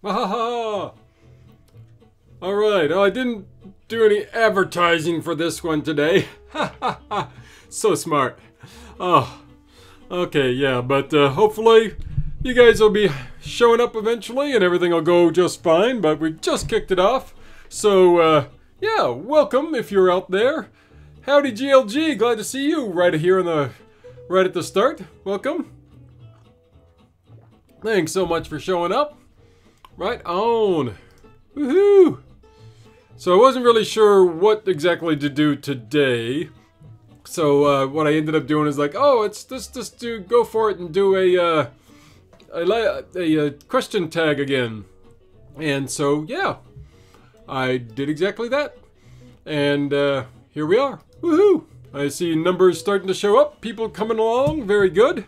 Ha ha ha! Alright, I didn't do any advertising for this one today. Ha ha ha! So smart. Oh, okay, yeah, but hopefully you guys will be showing up eventually and everything will go just fine, but we just kicked it off. So, yeah, welcome if you're out there. Howdy GLG, glad to see you right here right at the start. Welcome. Thanks so much for showing up. Right on. Woohoo! So I wasn't really sure what exactly to do today. So what I ended up doing is like, oh, it's just to go for it and do a question tag again. And so yeah, I did exactly that. And here we are. Woohoo! I see numbers starting to show up. People coming along. Very good.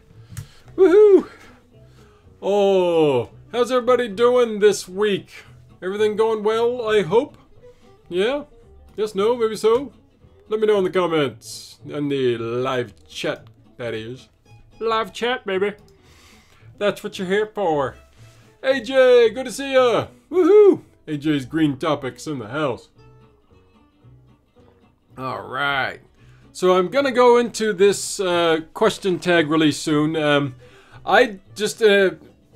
Woohoo! Oh, how's everybody doing this week? Everything going well, I hope? Yeah? Yes, no, maybe so? Let me know in the comments. On the live chat, that is. Live chat, baby. That's what you're here for. AJ, good to see ya! Woohoo! AJ's Green Topics in the house. Alright. So I'm gonna go into this question tag really soon. I just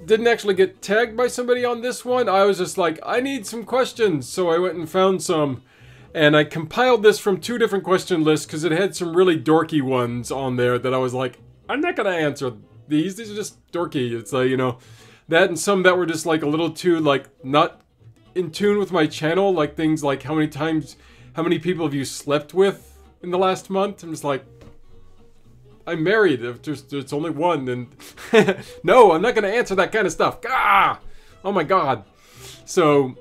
didn't actually get tagged by somebody on this one. I was just like, I need some questions. So I went and found some. And I compiled this from 2 different question lists because it had some really dorky ones on there that I was like, I'm not going to answer these. These are just dorky. It's like, you know, that and some that were just like a little too like not in tune with my channel. Like things like how many people have you slept with in the last month? I'm just like, I'm married. If there's only one, then no, I'm not going to answer that kind of stuff. Ah! Oh my god. So,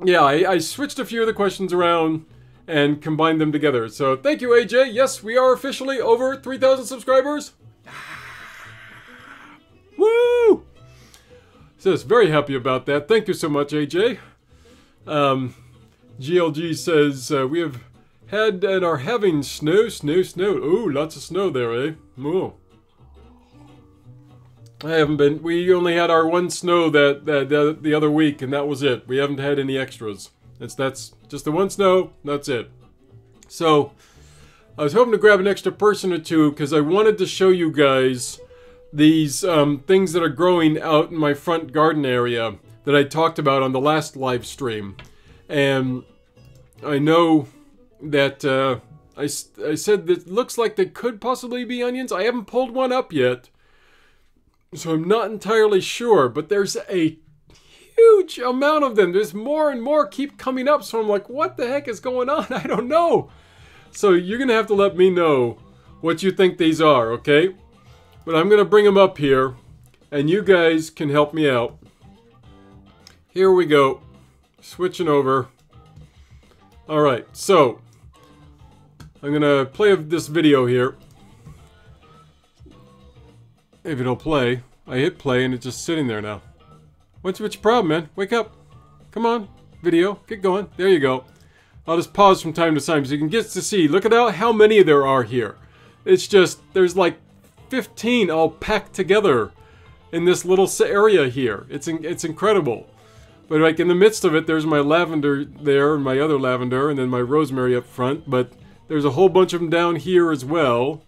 yeah, I switched a few of the questions around and combined them together. So, thank you, AJ. Yes, we are officially over 3,000 subscribers. Woo! So, very happy about that. Thank you so much, AJ. GLG says, we have had and are having snow. Ooh, lots of snow there, eh? Ooh. I haven't been. We only had our one snow the other week, and that was it. We haven't had any extras. That's just the one snow. That's it. So I was hoping to grab an extra person or two because I wanted to show you guys these things that are growing out in my front garden area that I talked about on the last live stream, and I know that I said that it looks like they could possibly be onions. I haven't pulled one up yet, so I'm not entirely sure, but there's a huge amount of them. There's more and more keep coming up, so I'm like, what the heck is going on? I don't know. So you're going to have to let me know what you think these are, okay? But I'm going to bring them up here, and you guys can help me out. Here we go. Switching over. Alright, so I'm gonna play this video here. If it'll play. I hit play and it's just sitting there now. What's your problem, man? Wake up. Come on. Video. Get going. There you go. I'll just pause from time to time so you can get to see. Look at how many there are here. It's just, there's like 15 all packed together in this little area here. It's incredible. But like in the midst of it, there's my lavender there and my other lavender and then my rosemary up front. But there's a whole bunch of them down here as well.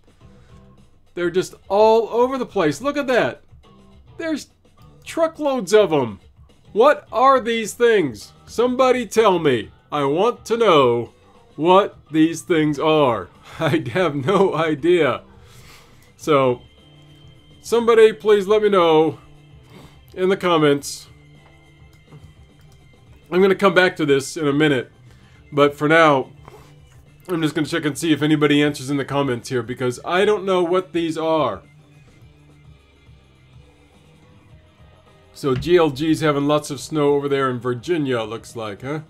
They're just all over the place. Look at that. There's truckloads of them. What are these things? Somebody tell me. I want to know what these things are. I have no idea. So, somebody please let me know in the comments. I'm going to come back to this in a minute. But for now, I'm just going to check and see if anybody answers in the comments here, because I don't know what these are. So GLG's having lots of snow over there in Virginia, looks like, huh?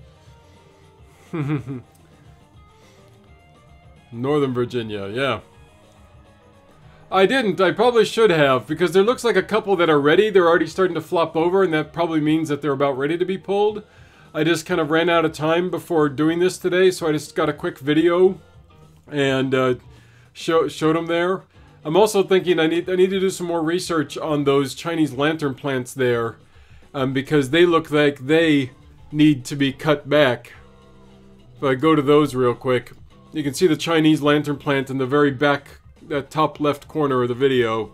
Northern Virginia, yeah. I didn't. I probably should have, because there looks like a couple that are ready. They're already starting to flop over, and that probably means that they're about ready to be pulled. I just kind of ran out of time before doing this today, so I just got a quick video and showed them there. I'm also thinking I need to do some more research on those Chinese lantern plants there. because they look like they need to be cut back. If I go to those real quick, you can see the Chinese lantern plant in the very back, top left corner of the video.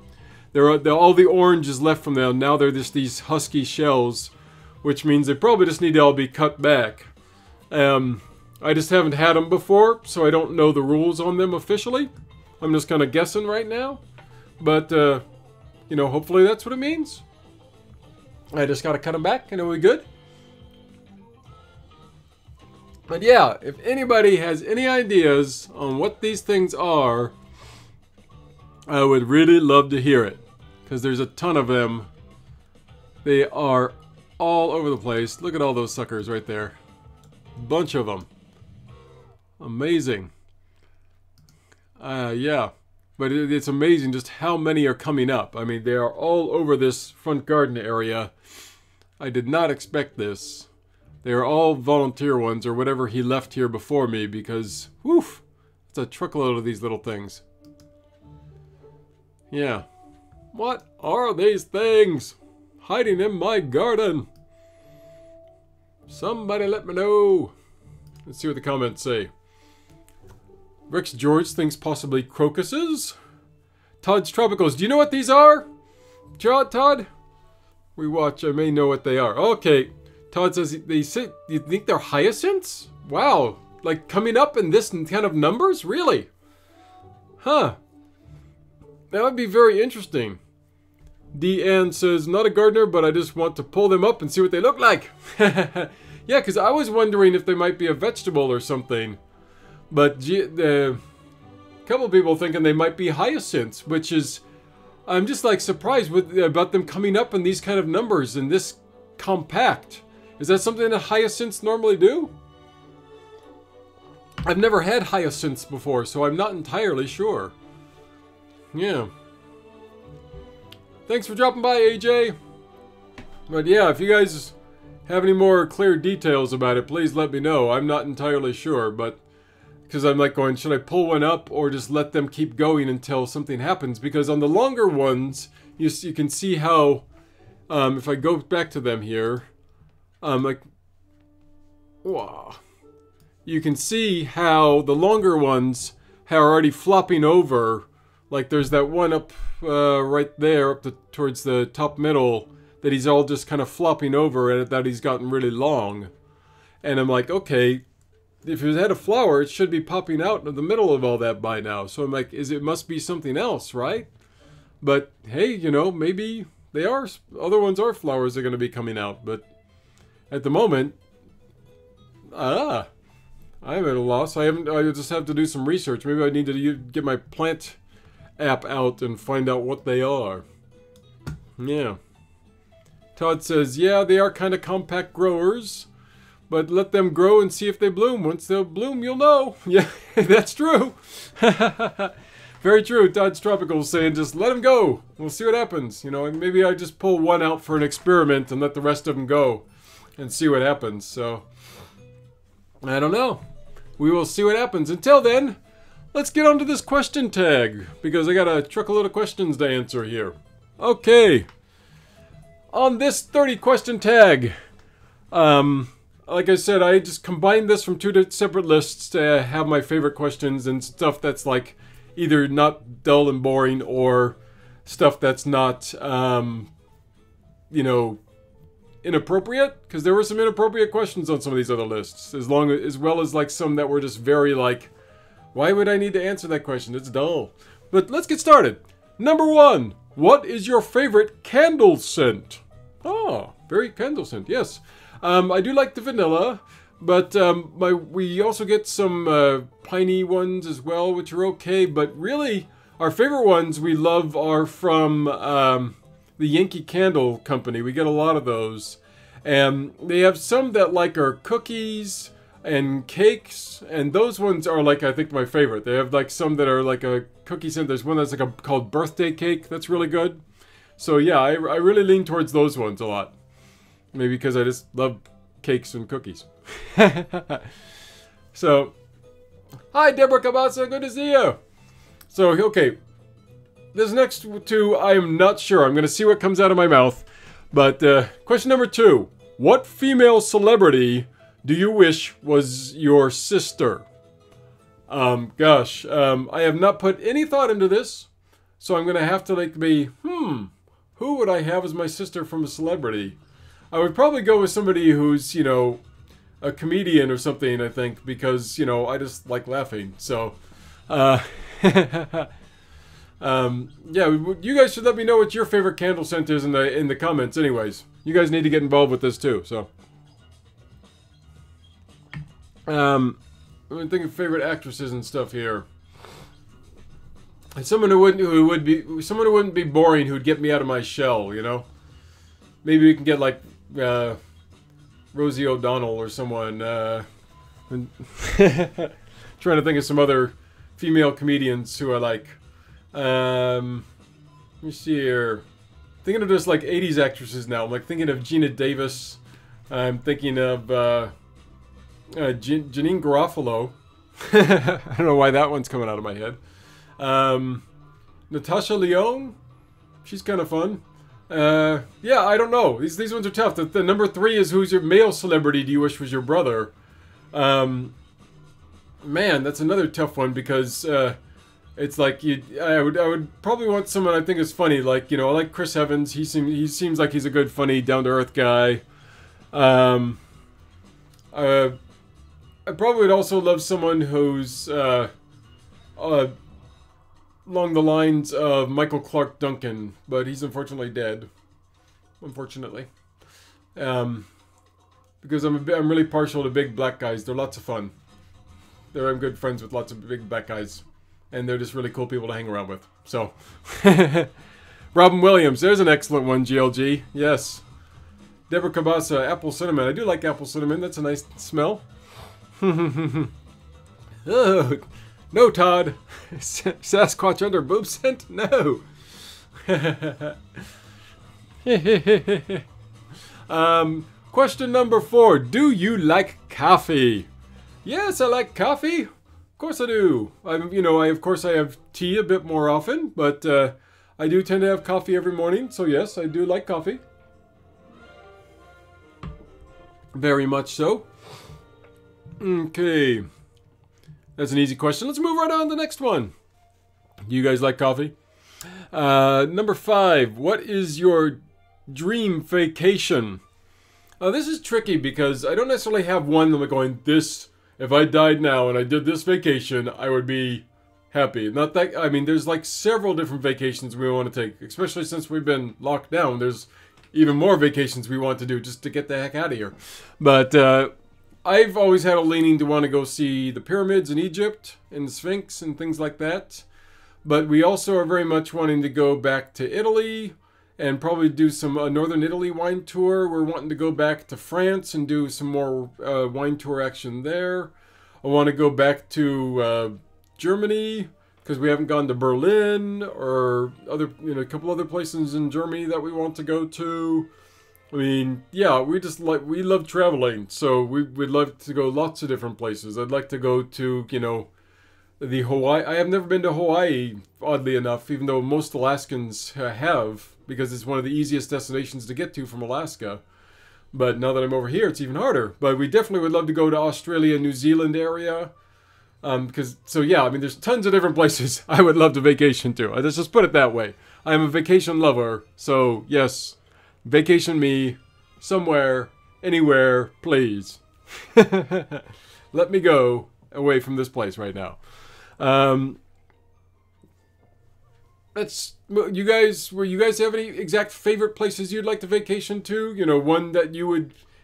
All the orange is left from them. Now they're just these husky shells, which means they probably just need to all be cut back. I just haven't had them before, so I don't know the rules on them officially. I'm just kind of guessing right now. But, you know, hopefully that's what it means. I just gotta cut them back and it'll be good. But yeah, if anybody has any ideas on what these things are, I would really love to hear it. Because there's a ton of them. They are all over the place. Look at all those suckers right there. Bunch of them. Amazing. Yeah. But it's amazing just how many are coming up. I mean, they are all over this front garden area. I did not expect this. They are all volunteer ones or whatever he left here before me because, woof, it's a truckload of these little things. Yeah. What are these things hiding in my garden? Somebody let me know. Let's see what the comments say. Rex George thinks possibly crocuses. Todd's Tropicals. Do you know what these are? Todd? We watch. I may know what they are. Okay. Todd says they say you think they're hyacinths? Wow. Like coming up in this kind of numbers? Really? Huh. That would be very interesting. Deanne says, not a gardener, but I just want to pull them up and see what they look like. Yeah, because I was wondering if they might be a vegetable or something. But a couple of people thinking they might be hyacinths, which is, I'm just like surprised about them coming up in these kind of numbers and this compact. Is that something that hyacinths normally do? I've never had hyacinths before, so I'm not entirely sure. Yeah. Thanks for dropping by, AJ. But yeah, if you guys have any more clear details about it, please let me know. I'm not entirely sure, but because I'm like going, should I pull one up or just let them keep going until something happens? Because on the longer ones, you can see how, if I go back to them here, like, wow, you can see how the longer ones are already flopping over. Like there's that one up right there, up towards the top middle, that he's all just kind of flopping over and that he's gotten really long. And I'm like, okay, if it had a flower, it should be popping out in the middle of all that by now. So I'm like, it must be something else, right? But hey, you know, maybe they are, other ones are flowers that are going to be coming out. But at the moment, I'm at a loss. I just have to do some research. Maybe I need to get my plant app out and find out what they are. Yeah. Todd says, yeah, they are kind of compact growers, but let them grow and see if they bloom. Once they'll bloom, you'll know. Yeah, that's true. Very true. Todd's Tropical saying, just let them go. We'll see what happens. You know, and maybe I just pull one out for an experiment and let the rest of them go and see what happens. So, I don't know. We will see what happens. Until then, let's get on to this question tag, because I got a truckload of questions to answer here. Okay. On this 30 question tag, like I said, I just combined this from two separate lists to have my favorite questions and stuff that's like either not dull and boring or stuff that's not, you know, inappropriate. Because there were some inappropriate questions on some of these other lists, as well as like some that were just very like, why would I need to answer that question? It's dull. But let's get started. Number 1. What is your favorite candle scent? Oh, very candle scent, yes. I do like the vanilla, but we also get some piney ones as well, which are okay. But really, our favorite ones we love are from the Yankee Candle Company. We get a lot of those. And they have some that like are cookies and cakes, and those ones are like, I think, my favorite. They have like some that are like a cookie scent. There's one that's like called birthday cake. That's really good. So yeah, I really lean towards those ones a lot. Maybe because I just love cakes and cookies. So, hi Deborah Cabasa, good to see you. So, okay, this next two, I am not sure. I'm going to see what comes out of my mouth. But question number 2. What female celebrity do you wish was your sister? Gosh, I have not put any thought into this, so I'm going to have to who would I have as my sister from a celebrity? I would probably go with somebody who's, a comedian or something, I think, because, I just like laughing. So, yeah, you guys should let me know what your favorite candle scent is in the comments anyways. You guys need to get involved with this too, so. I'm thinking of favorite actresses and stuff here. Someone who wouldn't be boring, who'd get me out of my shell, Maybe we can get like Rosie O'Donnell or someone. Trying to think of some other female comedians who I like. Let me see here. Thinking of just like 80s actresses now. I'm like thinking of Gina Davis. I'm thinking of Janine Garofalo. I don't know why that one's coming out of my head. Natasha Lyonne, she's kind of fun. Yeah, I don't know. These ones are tough. The number 3 is who's your male celebrity do you wish was your brother? Man, that's another tough one because it's like I would probably want someone I think is funny. Like I like Chris Evans. He seems like he's a good, funny, down to earth guy. I probably would also love someone who's along the lines of Michael Clark Duncan, but he's unfortunately dead. Unfortunately, because I'm really partial to big black guys. They're lots of fun. I'm good friends with lots of big black guys, and they're just really cool people to hang around with. So, Robin Williams, there's an excellent one. GLG, yes. Deborah Cabasa, apple cinnamon. I do like apple cinnamon. That's a nice smell. Oh, no, Todd. Sasquatch under boob scent? No. Question number 4. Do you like coffee? Yes, I like coffee. Of course I do. Of course I have tea a bit more often, but I do tend to have coffee every morning. So yes, I do like coffee. Very much so. Okay. That's an easy question. Let's move right on to the next one. You guys like coffee? Number 5. What is your dream vacation? This is tricky because I don't necessarily have one that I'm going, if I died now and I did this vacation, I would be happy. Not that, there's like several different vacations we want to take, especially since we've been locked down. There's even more vacations we want to do just to get the heck out of here. But, I've always had a leaning to want to go see the pyramids in Egypt and the Sphinx and things like that. But we also are very much wanting to go back to Italy and probably do some Northern Italy wine tour. We're wanting to go back to France and do some more wine tour action there. I want to go back to Germany because we haven't gone to Berlin or a couple other places in Germany that we want to go to. Yeah, we love traveling, so we'd love to go lots of different places. I'd like to go to, the Hawaii. I have never been to Hawaii, oddly enough, even though most Alaskans have, because it's one of the easiest destinations to get to from Alaska. But now that I'm over here, it's even harder. But we definitely would love to go to Australia, New Zealand area. There's tons of different places I would love to vacation to. Let's just put it that way. I'm a vacation lover, so yes. Vacation me somewhere, anywhere, please. Let me go away from this place right now. You guys have any exact favorite places you'd like to vacation to? One that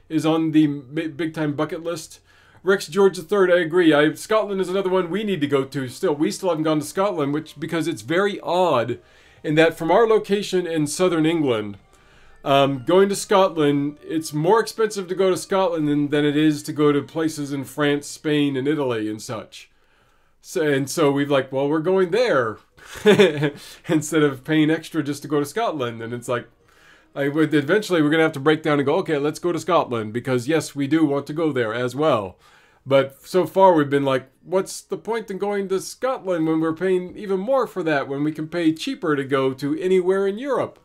is on the big time bucket list. Rex George III, I agree. Scotland is another one we need to go to. We still haven't gone to Scotland, because it's very odd in that from our location in southern England, going to Scotland, it's more expensive to go to Scotland than it is to go to places in France, Spain, and Italy and such. So we've we're going there instead of paying extra just to go to Scotland. And it's eventually we're going to have to break down and go, okay, let's go to Scotland because yes, we do want to go there as well. But so far we've been what's the point in going to Scotland when we're paying even more for that when we can pay cheaper to go to anywhere in Europe?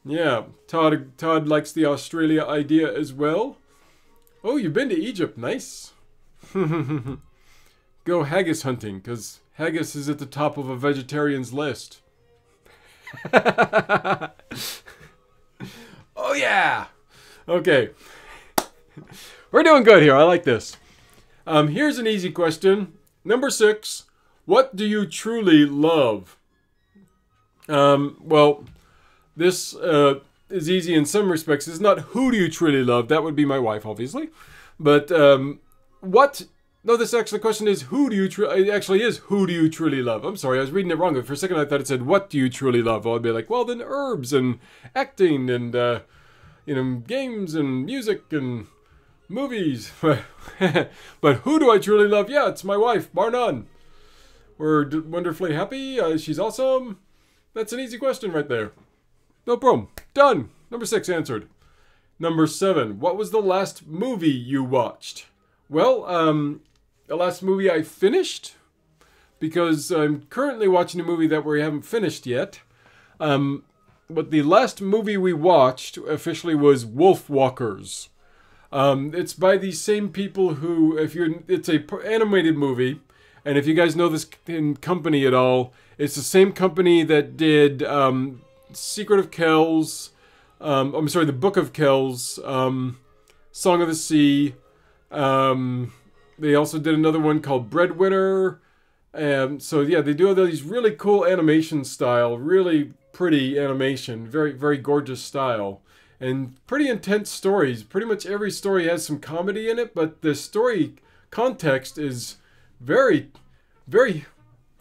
Yeah, Todd likes the Australia idea as well. Oh, you've been to Egypt. Nice. Go haggis hunting, because haggis is at the top of a vegetarian's list. Oh, yeah. Okay. We're doing good here. I like this. Here's an easy question. Number 6. What do you truly love? Well, this is easy in some respects. It's not who do you truly love. That would be my wife, obviously. But what... No, this actually question is who do you truly... It actually is who do you truly love. I'm sorry, I was reading it wrong. But for a second I thought it said what do you truly love. Well, I'd be like, well, then herbs and acting and, you know, games and music and movies. But who do I truly love? Yeah, it's my wife, bar none. We're wonderfully happy. She's awesome. That's an easy question right there. No problem. Done. Number 6 answered. Number 7. What was the last movie you watched? Well, the last movie I finished, because I'm currently watching a movie that we haven't finished yet. But the last movie we watched officially was Wolf Walkers. It's by the same people who, it's a animated movie, and if you guys know this company at all, it's the same company that did Secret of Kells, I'm sorry, The Book of Kells, Song of the Sea. They also did another one called Breadwinner. So yeah, they do all these really cool animation style, really pretty animation, very, very gorgeous style. And pretty intense stories. Pretty much every story has some comedy in it, but the story context is very, very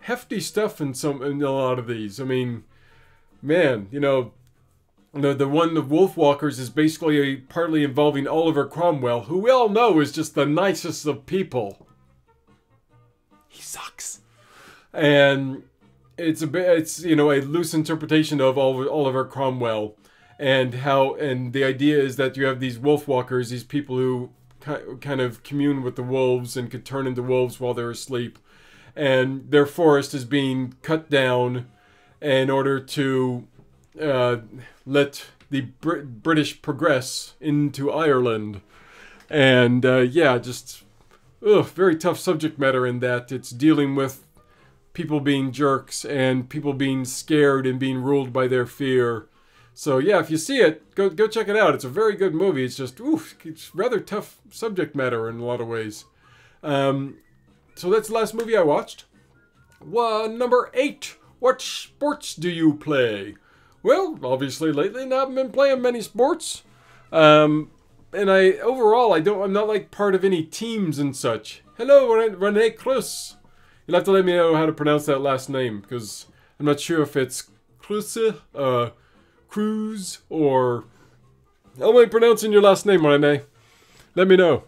hefty stuff in a lot of these. I mean, man, you know, the one of Wolf Walkers is basically partly involving Oliver Cromwell, who we all know is just the nicest of people. He sucks. And it's you know, a loose interpretation of Oliver Cromwell. And the idea is that you have these wolf walkers, these people who kind of commune with the wolves and could turn into wolves while they're asleep. And their forest is being cut down in order to let the British progress into Ireland. And yeah, just very tough subject matter in that it's dealing with people being jerks and people being scared and being ruled by their fear. So yeah, if you see it, go check it out. It's a very good movie. It's just, it's rather tough subject matter in a lot of ways. So that's the last movie I watched. Number 8. What sports do you play? Well, obviously lately I haven't been playing many sports. And I'm not like part of any teams and such. Hello, Rene Cruz. You'll have to let me know how to pronounce that last name, because I'm not sure if it's Cruz, Cruz, or... How am I pronouncing your last name, Rene? Let me know.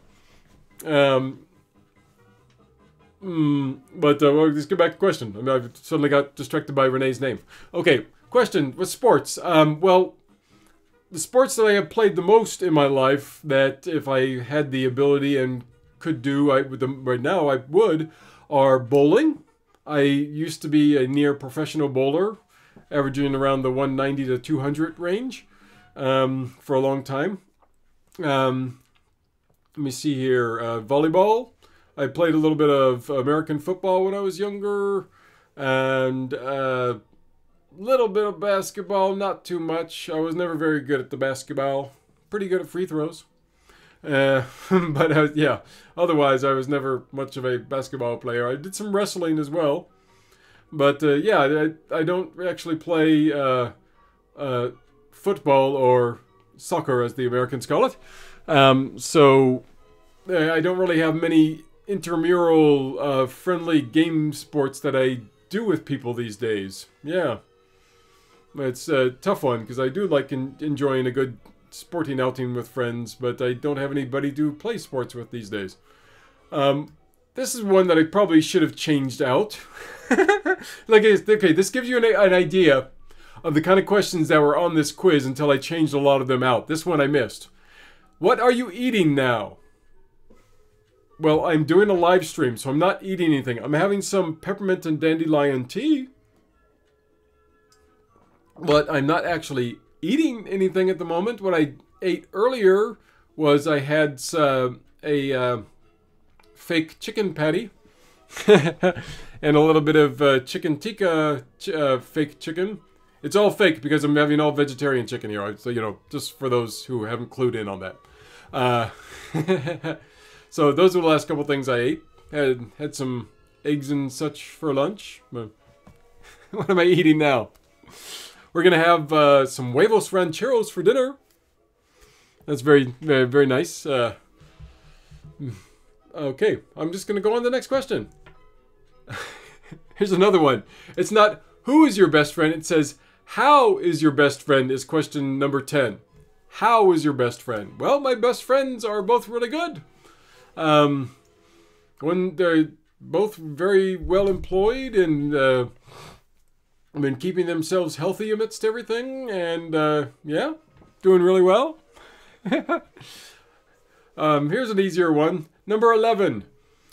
But let's get back to the question. I mean, I've suddenly got distracted by Renee's name. Okay, question with sports. Well, the sports that I have played the most in my life, that if I had the ability and could do, right now I would, are bowling. I used to be a near professional bowler, averaging around the 190 to 200 range for a long time. Let me see here. Volleyball. I played a little bit of American football when I was younger, and a little bit of basketball, not too much. I was never very good at the basketball. Pretty good at free throws. But yeah, otherwise I was never much of a basketball player. I did some wrestling as well. But yeah, I don't actually play football or soccer, as the Americans call it. So I don't really have many intramural friendly game sports that I do with people these days. Yeah. It's a tough one, because I do like enjoying a good sporting outing with friends, but I don't have anybody to play sports with these days. This is one that I probably should have changed out. Okay, this gives you an idea of the kind of questions that were on this quiz until I changed a lot of them out. This one I missed. What are you eating now? Well, I'm doing a live stream, so I'm not eating anything. I'm having some peppermint and dandelion tea, but I'm not actually eating anything at the moment. What I ate earlier was I had a fake chicken patty and a little bit of chicken tikka fake chicken. It's all fake because I'm having all vegetarian chicken here. So, you know, just for those who haven't clued in on that. So those were the last couple things I ate. Had some eggs and such for lunch. What am I eating now? We're going to have some huevos rancheros for dinner. That's very, very, very nice. Okay, I'm just going to go on to the next question. Here's another one. It's not who is your best friend. It says, how is your best friend is question number 10. How is your best friend? Well, my best friends are both really good. When they're both very well employed and I mean, keeping themselves healthy amidst everything, and yeah, doing really well. Here's an easier one. Number 11.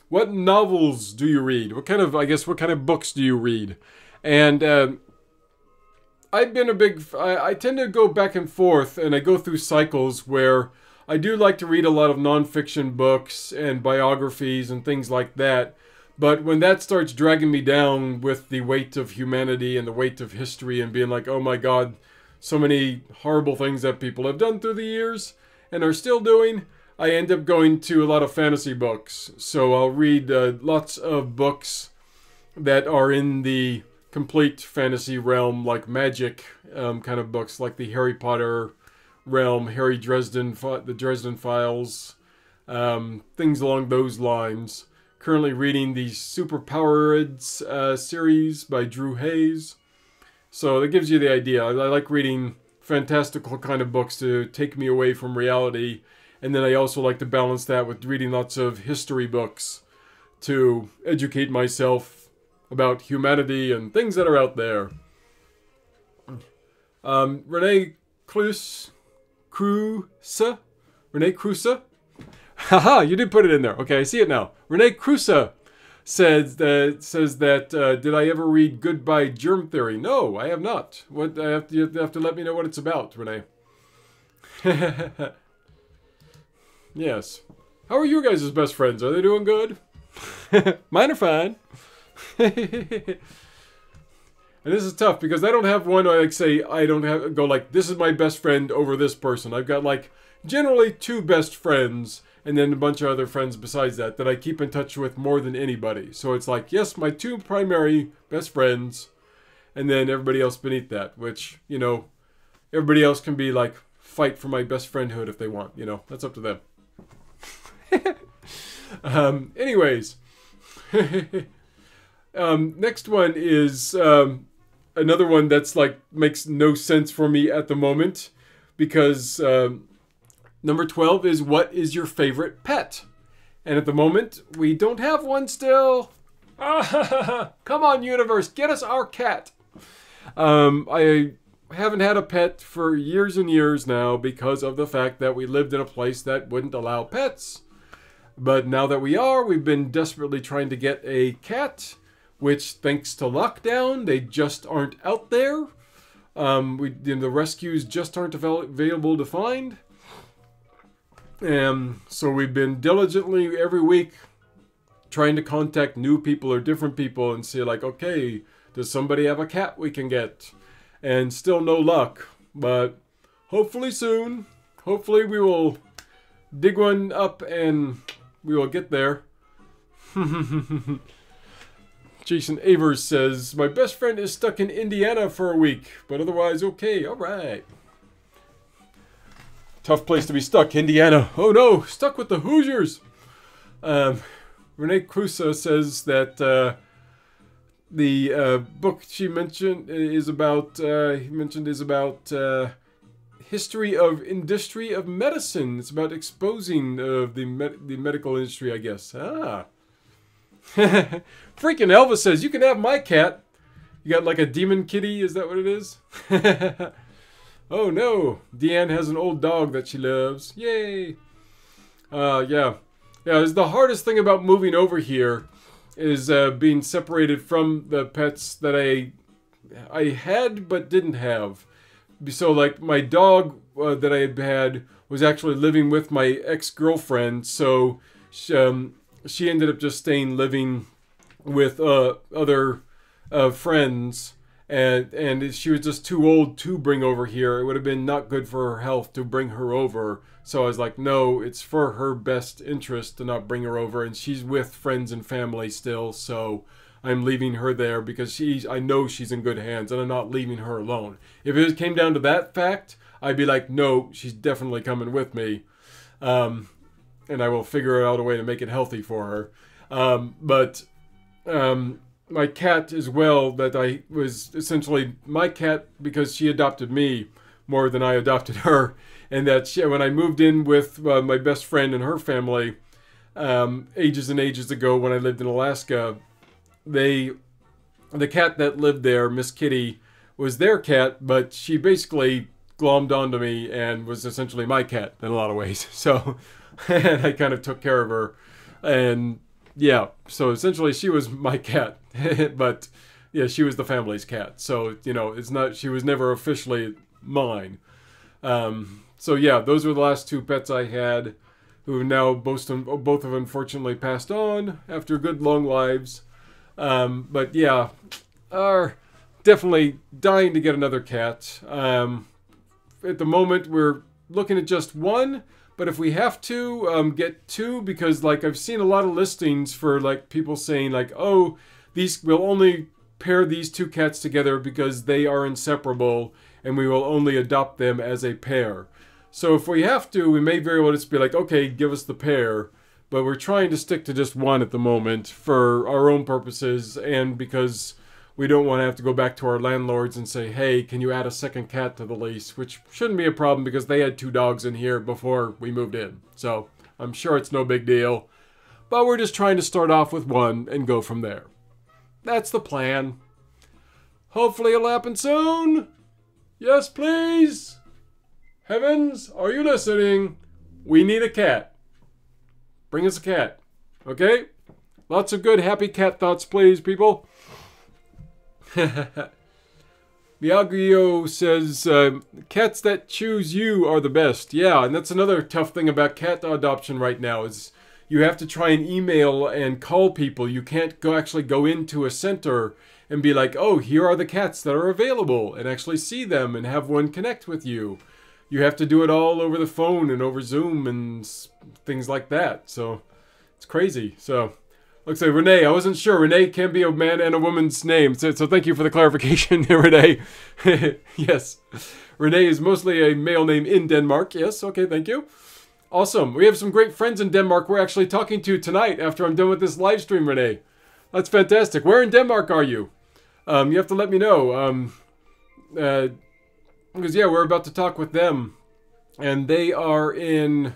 What novels do you read? What kind of books do you read? And I've been I tend to go back and forth, and I go through cycles where I do like to read a lot of nonfiction books and biographies and things like that. But when that starts dragging me down with the weight of humanity and the weight of history and being like, oh my God, so many horrible things that people have done through the years and are still doing, I end up going to a lot of fantasy books. So I'll read lots of books that are in the complete fantasy realm, like magic kind of books, like the Harry Potter realm, the Dresden Files, things along those lines. Currently reading the Superpowered series by Drew Hayes. So that gives you the idea. I like reading fantastical kind of books to take me away from reality. And then I also like to balance that with reading lots of history books to educate myself about humanity and things that are out there. Renee Crusoe? Renee Crusoe? Haha, you did put it in there. Okay, I see it now. Renee Crusoe says that did I ever read Goodbye Germ Theory? No, I have not. You have to let me know what it's about, Renee. Yes. How are you guys' best friends? Are they doing good? Mine are fine. And this is tough because I don't have one I don't go like, this is my best friend over this person. I've got like generally 2 best friends and then a bunch of other friends besides that I keep in touch with more than anybody. So it's like, yes, my 2 primary best friends and then everybody else beneath that, which, you know, everybody else can be like, fight for my best friendhood if they want, you know, that's up to them. Anyways. Next one is another one that's like makes no sense for me at the moment because number 12 is what is your favorite pet? And at the moment we don't have one still. Come on, universe, get us our cat. I haven't had a pet for years and years now because of the fact that we lived in a place that wouldn't allow pets. But now that we've been desperately trying to get a cat, which thanks to lockdown, they just aren't out there. The rescues just aren't available to find. So we've been diligently every week trying to contact new people or different people and see like, okay, does somebody have a cat we can get? And still no luck, but hopefully soon. Hopefully we will dig one up and we will get there. Jason Avers says, my best friend is stuck in Indiana for a week, but otherwise okay, alright. Tough place to be stuck, Indiana. Oh no, stuck with the Hoosiers. Renee Crusoe says that the book she mentioned is about, history of industry of medicine. It's about exposing the medical industry, I guess. Ah. Freaking Elvis says, you can have my cat. You got like a demon kitty, is that what it is? Oh no, Deanne has an old dog that she loves. Yay. Yeah, it's the hardest thing about moving over here is being separated from the pets that I had but didn't have. so like my dog that I had was actually living with my ex-girlfriend, so she ended up just living with other friends, and she was just too old to bring over here. It would have been not good for her health to bring her over. So I was like, no, it's for her best interest to not bring her over, and she's with friends and family still, so I'm leaving her there because I know she's in good hands, and I'm not leaving her alone. If it came down to that fact, I'd be like, no, she's definitely coming with me, and I will figure out a way to make it healthy for her. But my cat as well, that I was essentially my cat because she adopted me more than I adopted her, and that when I moved in with my best friend and her family ages and ages ago when I lived in Alaska, the cat that lived there, Miss Kitty, was their cat, but she basically glommed onto me and was essentially my cat in a lot of ways. So, and I kind of took care of her, and yeah, so essentially she was my cat, but yeah, she was the family's cat. So, you know, she was never officially mine. So yeah, those were the last two pets I had, who now both have unfortunately passed on after good long lives. But yeah, are definitely dying to get another cat. At the moment, we're looking at just one, but if we have to, get two, because like I've seen a lot of listings for like people saying like, oh, we'll only pair these two cats together because they are inseparable, and we will only adopt them as a pair. So if we have to, we may very well just be like, okay, give us the pair. But we're trying to stick to just one at the moment for our own purposes, and because we don't want to have to go back to our landlords and say, hey, can you add a second cat to the lease? Which shouldn't be a problem because they had 2 dogs in here before we moved in. So I'm sure it's no big deal. But we're just trying to start off with one and go from there. That's the plan. Hopefully it'll happen soon. Yes, please. Heavens, are you listening? We need a cat. Bring us a cat. Okay? Lots of good, happy cat thoughts, please, people. Miyagio says, cats that choose you are the best. Yeah, and that's another tough thing about cat adoption right now is you have to try and email and call people. You can't actually go into a center and be like, oh, here are the cats that are available, and actually see them and have one connect with you. You have to do it all over the phone and over Zoom and things like that. So it's crazy. So looks like Renee. I wasn't sure. Renee can be a man and a woman's name. So thank you for the clarification, Renee. Yes. Renee is mostly a male name in Denmark. Yes. Okay. Thank you. Awesome. We have some great friends in Denmark we're actually talking to tonight after I'm done with this live stream, Renee. That's fantastic. Where in Denmark are you? You have to let me know. Because, yeah, we're about to talk with them. And they are in...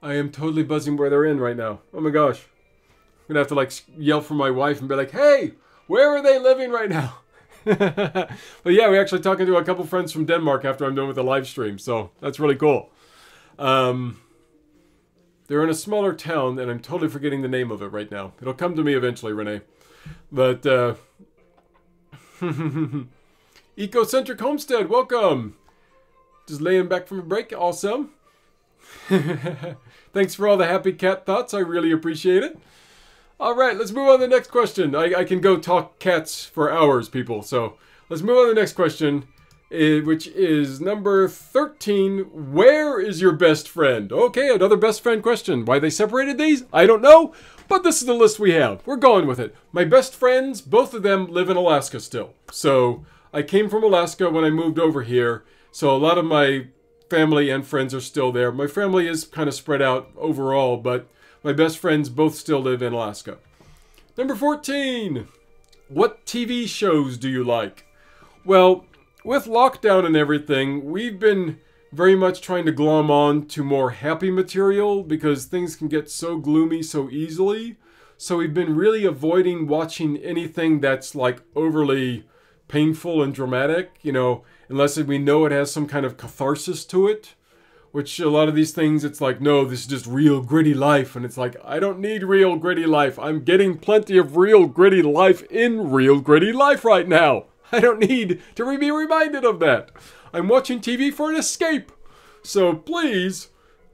I am totally buzzing where they're in right now. Oh my gosh. I'm going to have to, like, yell for my wife and be like, hey, where are they living right now? But, yeah, we're actually talking to a couple friends from Denmark after I'm done with the live stream. So, that's really cool. They're in a smaller town, and I'm totally forgetting the name of it right now. It'll come to me eventually, Renee. But, Ecocentric Homestead, welcome! Just laying back from a break, awesome. Thanks for all the happy cat thoughts, I really appreciate it. Alright, let's move on to the next question. I can go talk cats for hours, people, so let's move on to the next question, which is number 13. Where is your best friend? Okay, another best friend question. Why they separated these? I don't know, but this is the list we have. We're going with it. My best friends, both of them live in Alaska still. So I came from Alaska when I moved over here, so a lot of my family and friends are still there. My family is kind of spread out overall, but my best friends both still live in Alaska. Number 14. What TV shows do you like? Well, with lockdown and everything, we've been very much trying to glom on to more happy material because things can get so gloomy so easily. So we've been really avoiding watching anything that's like overly painful and dramatic, you know, unless we know it has some kind of catharsis to it. Which a lot of these things, it's like, no, this is just real gritty life. And it's like, I don't need real gritty life. I'm getting plenty of real gritty life in real gritty life right now. I don't need to be reminded of that. I'm watching TV for an escape. So please,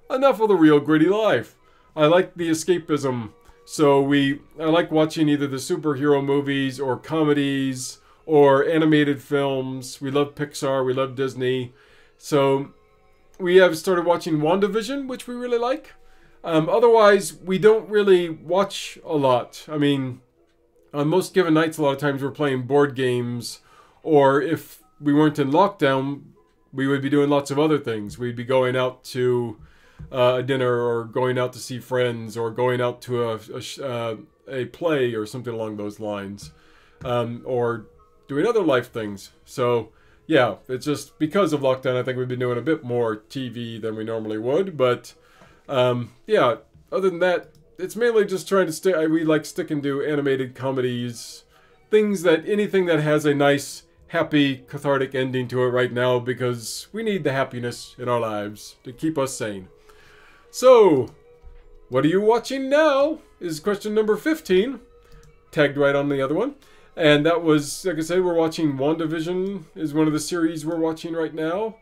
enough of the real gritty life. I like the escapism. So I like watching either the superhero movies or comedies or animated films. We love Pixar, we love Disney. So we have started watching WandaVision, which we really like. Otherwise, we don't really watch a lot. I mean, on most given nights, a lot of times we're playing board games, or if we weren't in lockdown, we would be doing lots of other things. We'd be going out to a dinner, or going out to see friends, or going out to a play or something along those lines, or doing other life things. So yeah, it's just because of lockdown, I think we've been doing a bit more TV than we normally would. But yeah, other than that, it's mainly just trying to we like sticking to animated comedies, anything that has a nice, happy, cathartic ending to it right now, because we need the happiness in our lives to keep us sane. So, what are you watching now? Is question number 15. Tagged right on the other one. And that was, like I said, we're watching WandaVision, is one of the series we're watching right now.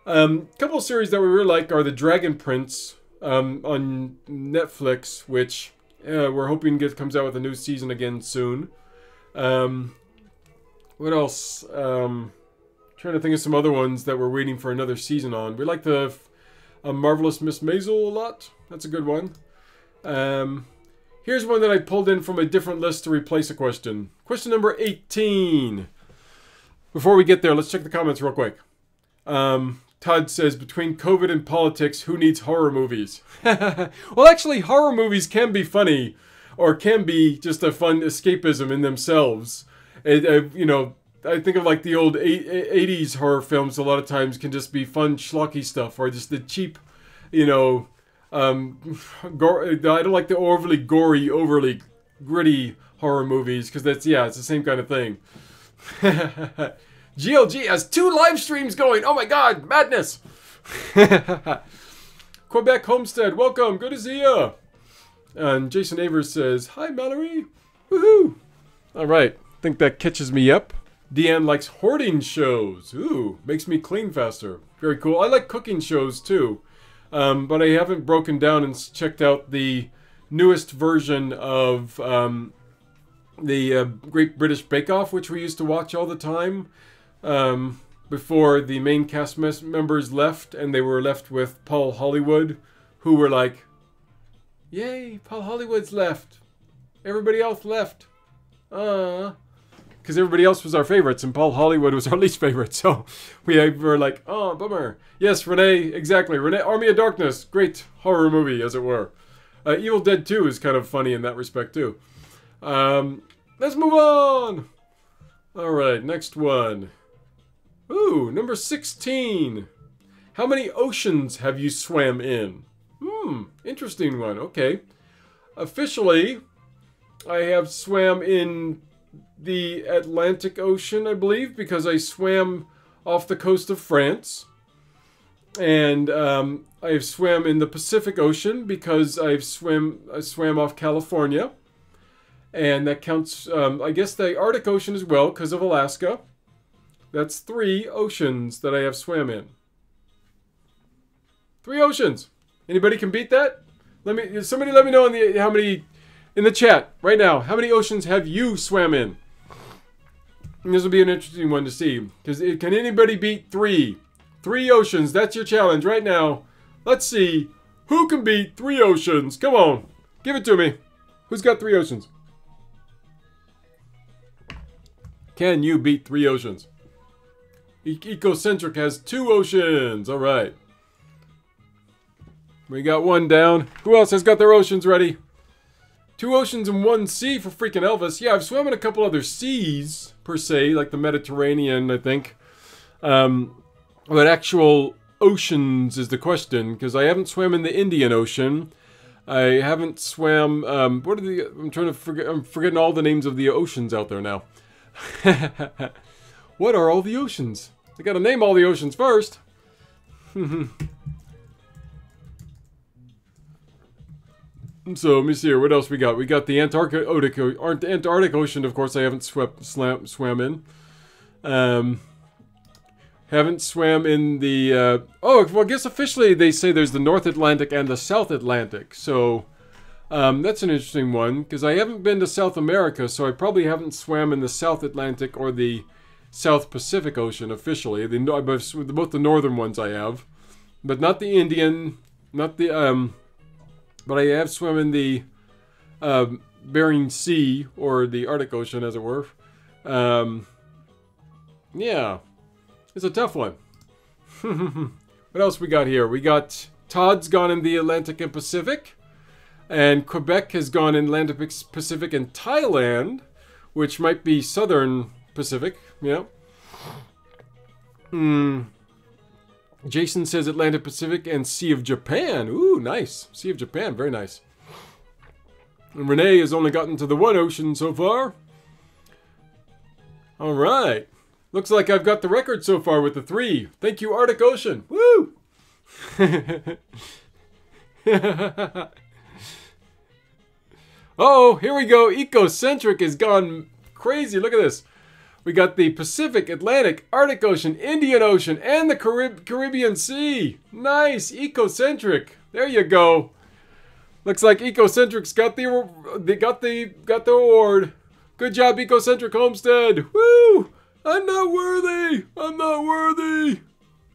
A couple of series that we really like are The Dragon Prince on Netflix, which we're hoping comes out with a new season again soon. What else? Trying to think of some other ones that we're waiting for another season on. We like the Marvelous Miss Maisel a lot. That's a good one. Here's one that I pulled in from a different list to replace a question. Question number 18. Before we get there, let's check the comments real quick. Todd says, between COVID and politics, who needs horror movies? Well, actually, horror movies can be funny, or can be just a fun escapism in themselves. You know, I think of like the old 80s horror films a lot of times can just be fun, schlocky stuff, or just the cheap, you know, I don't like the overly gory, overly gritty horror movies, because that's, yeah, it's the same kind of thing. GLG has 2 live streams going. Oh my god, madness. Quebec Homestead, welcome. Good to see ya. And Jason Avers says, hi, Mallory. Woohoo. All right. Think that catches me up. Deanne likes hoarding shows. Ooh, makes me clean faster. Very cool. I like cooking shows too. But I haven't broken down and checked out the newest version of the Great British Bake Off, which we used to watch all the time. Before the main cast members left, and they were left with Paul Hollywood, who were like, yay, Paul Hollywood's left. Everybody else left. Because everybody else was our favorites, and Paul Hollywood was our least favorite, so we were like, oh, bummer. Yes, Renee, exactly. Renee, Army of Darkness, great horror movie, as it were. Evil Dead 2 is kind of funny in that respect, too. Let's move on! Alright, next one. Ooh, number 16. How many oceans have you swam in? Interesting one, okay. Officially, I have swam in the Atlantic Ocean, I believe, because I swam off the coast of France. And I've swam in the Pacific Ocean because I swam off California. And that counts, I guess, the Arctic Ocean as well, because of Alaska. That's 3 oceans that I have swam in. 3 oceans. Anybody can beat that? Somebody let me know how many in the chat right now. How many oceans have you swam in? And this will be an interesting one to see, because can anybody beat 3? 3 oceans. That's your challenge right now. Let's see who can beat 3 oceans. Come on, give it to me. Who's got 3 oceans? Can you beat 3 oceans? Ecocentric has 2 oceans. All right. We got 1 down. Who else has got their oceans ready? 2 oceans and 1 sea for freaking Elvis. Yeah, I've swum in a couple other seas, per se, like the Mediterranean, I think. But actual oceans is the question, because I haven't swam in the Indian Ocean. I haven't swam, I'm forgetting all the names of the oceans out there now. What are all the oceans? I gotta name all the oceans first. So, let me see here. What else we got? We got the Antarctic Ocean, of course, I haven't swam in. Haven't swam in the... oh, well, I guess officially they say there's the North Atlantic and the South Atlantic. So, that's an interesting one, because I haven't been to South America, so I probably haven't swam in the South Atlantic or the South Pacific Ocean officially. Both the northern ones I have, but not the Indian, not the... but I have swum in the Bering Sea, or the Arctic Ocean, as it were. Yeah. It's a tough one. What else we got here? We got Todd's gone in the Atlantic and Pacific. And Quebec has gone in Atlantic, Pacific, and Thailand. Which might be Southern Pacific. Yeah. Jason says Atlantic, Pacific, and Sea of Japan. Ooh, nice. Sea of Japan, very nice. And Renee has only gotten to the one ocean so far. Alright. Looks like I've got the record so far with the 3. Thank you, Arctic Ocean. Woo! Oh, here we go. Ecocentric has gone crazy. Look at this. We got the Pacific, Atlantic, Arctic Ocean, Indian Ocean, and the Caribbean Sea. Nice. Ecocentric. There you go. Looks like Ecocentric's got the award. Good job, Ecocentric Homestead. Woo! I'm not worthy! I'm not worthy!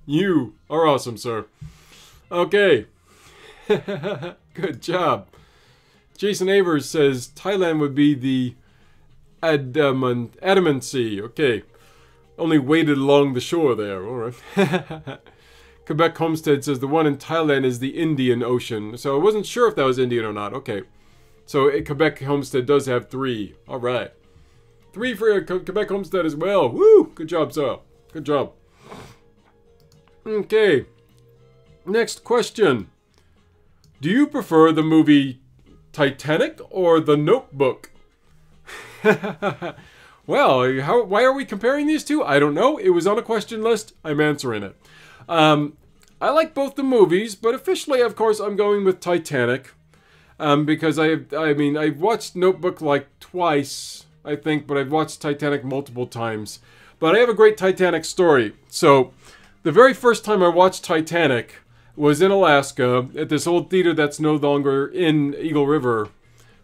You are awesome, sir. Okay. Good job. Jason Avers says Thailand would be the Adamant Sea. Okay. Only waded along the shore there. Alright. Quebec Homestead says the one in Thailand is the Indian Ocean. So I wasn't sure if that was Indian or not. Okay. So Quebec Homestead does have 3. Alright. 3 for Quebec Homestead as well. Woo! Good job, sir. Good job. Okay. Next question. Do you prefer the movie Titanic or The Notebook? Well, why are we comparing these two? I don't know. It was on a question list. I'm answering it. I like both the movies, but officially, of course, I'm going with Titanic. Because I've watched Notebook like twice, I think, but I've watched Titanic multiple times. But I have a great Titanic story. So, the very first time I watched Titanic was in Alaska at this old theater that's no longer in Eagle River.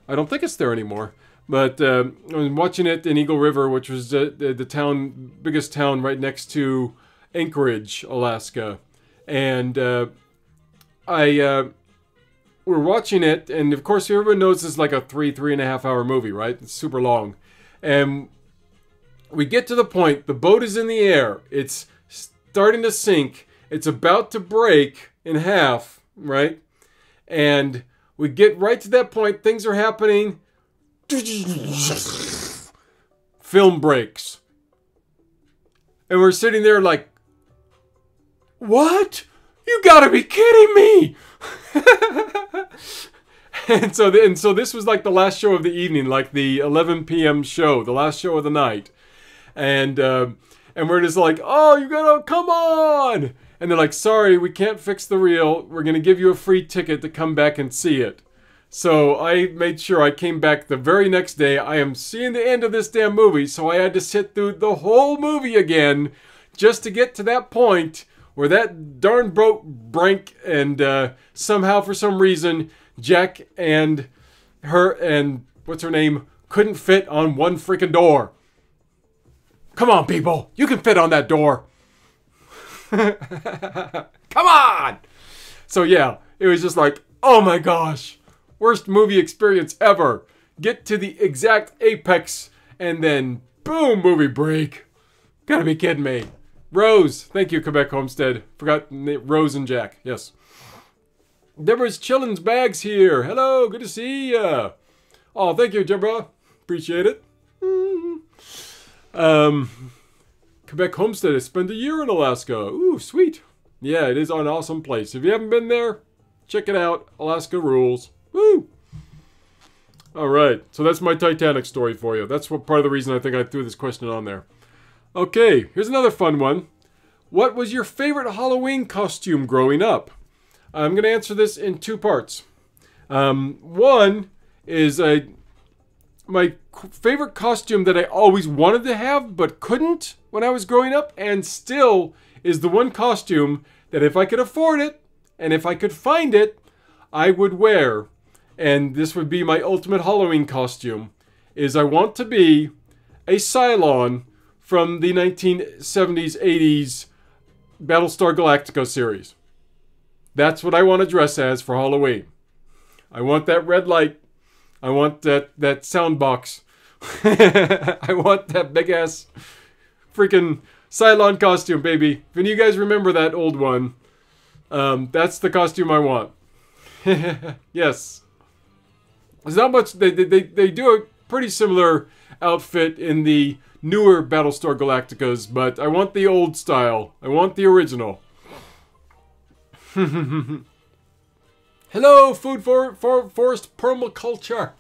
I don't think it's there anymore. But I was watching it in Eagle River, which was the biggest town right next to Anchorage, Alaska. And we're watching it, and of course everyone knows this is like a 3.5 hour movie, right? It's super long. And we get to the point, the boat is in the air, it's starting to sink, it's about to break in half, right? And we get right to that point, things are happening, film breaks. And we're sitting there like, what? You gotta be kidding me! and so this was like the last show of the evening, like the 11 p.m. show, the last show of the night. And we're just like, oh, you gotta, come on! And they're like, sorry, we can't fix the reel. We're gonna give you a free ticket to come back and see it. So I made sure I came back the very next day. I am seeing the end of this damn movie, so I had to sit through the whole movie again just to get to that point where that darn boat broke, and somehow, for some reason, Jack and her and what's her name couldn't fit on one freaking door. Come on, people, you can fit on that door. Come on! So yeah, it was just like, oh my gosh, worst movie experience ever. Get to the exact apex, and then boom, movie break. Gotta be kidding me. Rose, thank you, Quebec Homestead. Forgot Rose and Jack, yes. Deborah's Chillin's Bags here. Hello, good to see ya. Oh, thank you, Deborah. Appreciate it. Quebec Homestead has spent a year in Alaska. Ooh, sweet. Yeah, it is an awesome place. If you haven't been there, check it out. Alaska rules. Woo! Alright, so that's my Titanic story for you. That's what part of the reason I think I threw this question on there. Okay, here's another fun one. What was your favorite Halloween costume growing up? I'm going to answer this in 2 parts. One is favorite costume that I always wanted to have but couldn't when I was growing up, and still is the one costume that if I could afford it and if I could find it, I would wear. And this would be my ultimate Halloween costume, is I want to be a Cylon from the 1970s, 80s Battlestar Galactica series. That's what I want to dress as for Halloween. I want that red light. I want that sound box. I want that big ass freaking Cylon costume, baby. If any of you guys remember that old one, that's the costume I want. Yes. There's not much. They do a pretty similar outfit in the newer Battlestar Galacticas, but I want the old style. I want the original. Hello, food forest permaculture.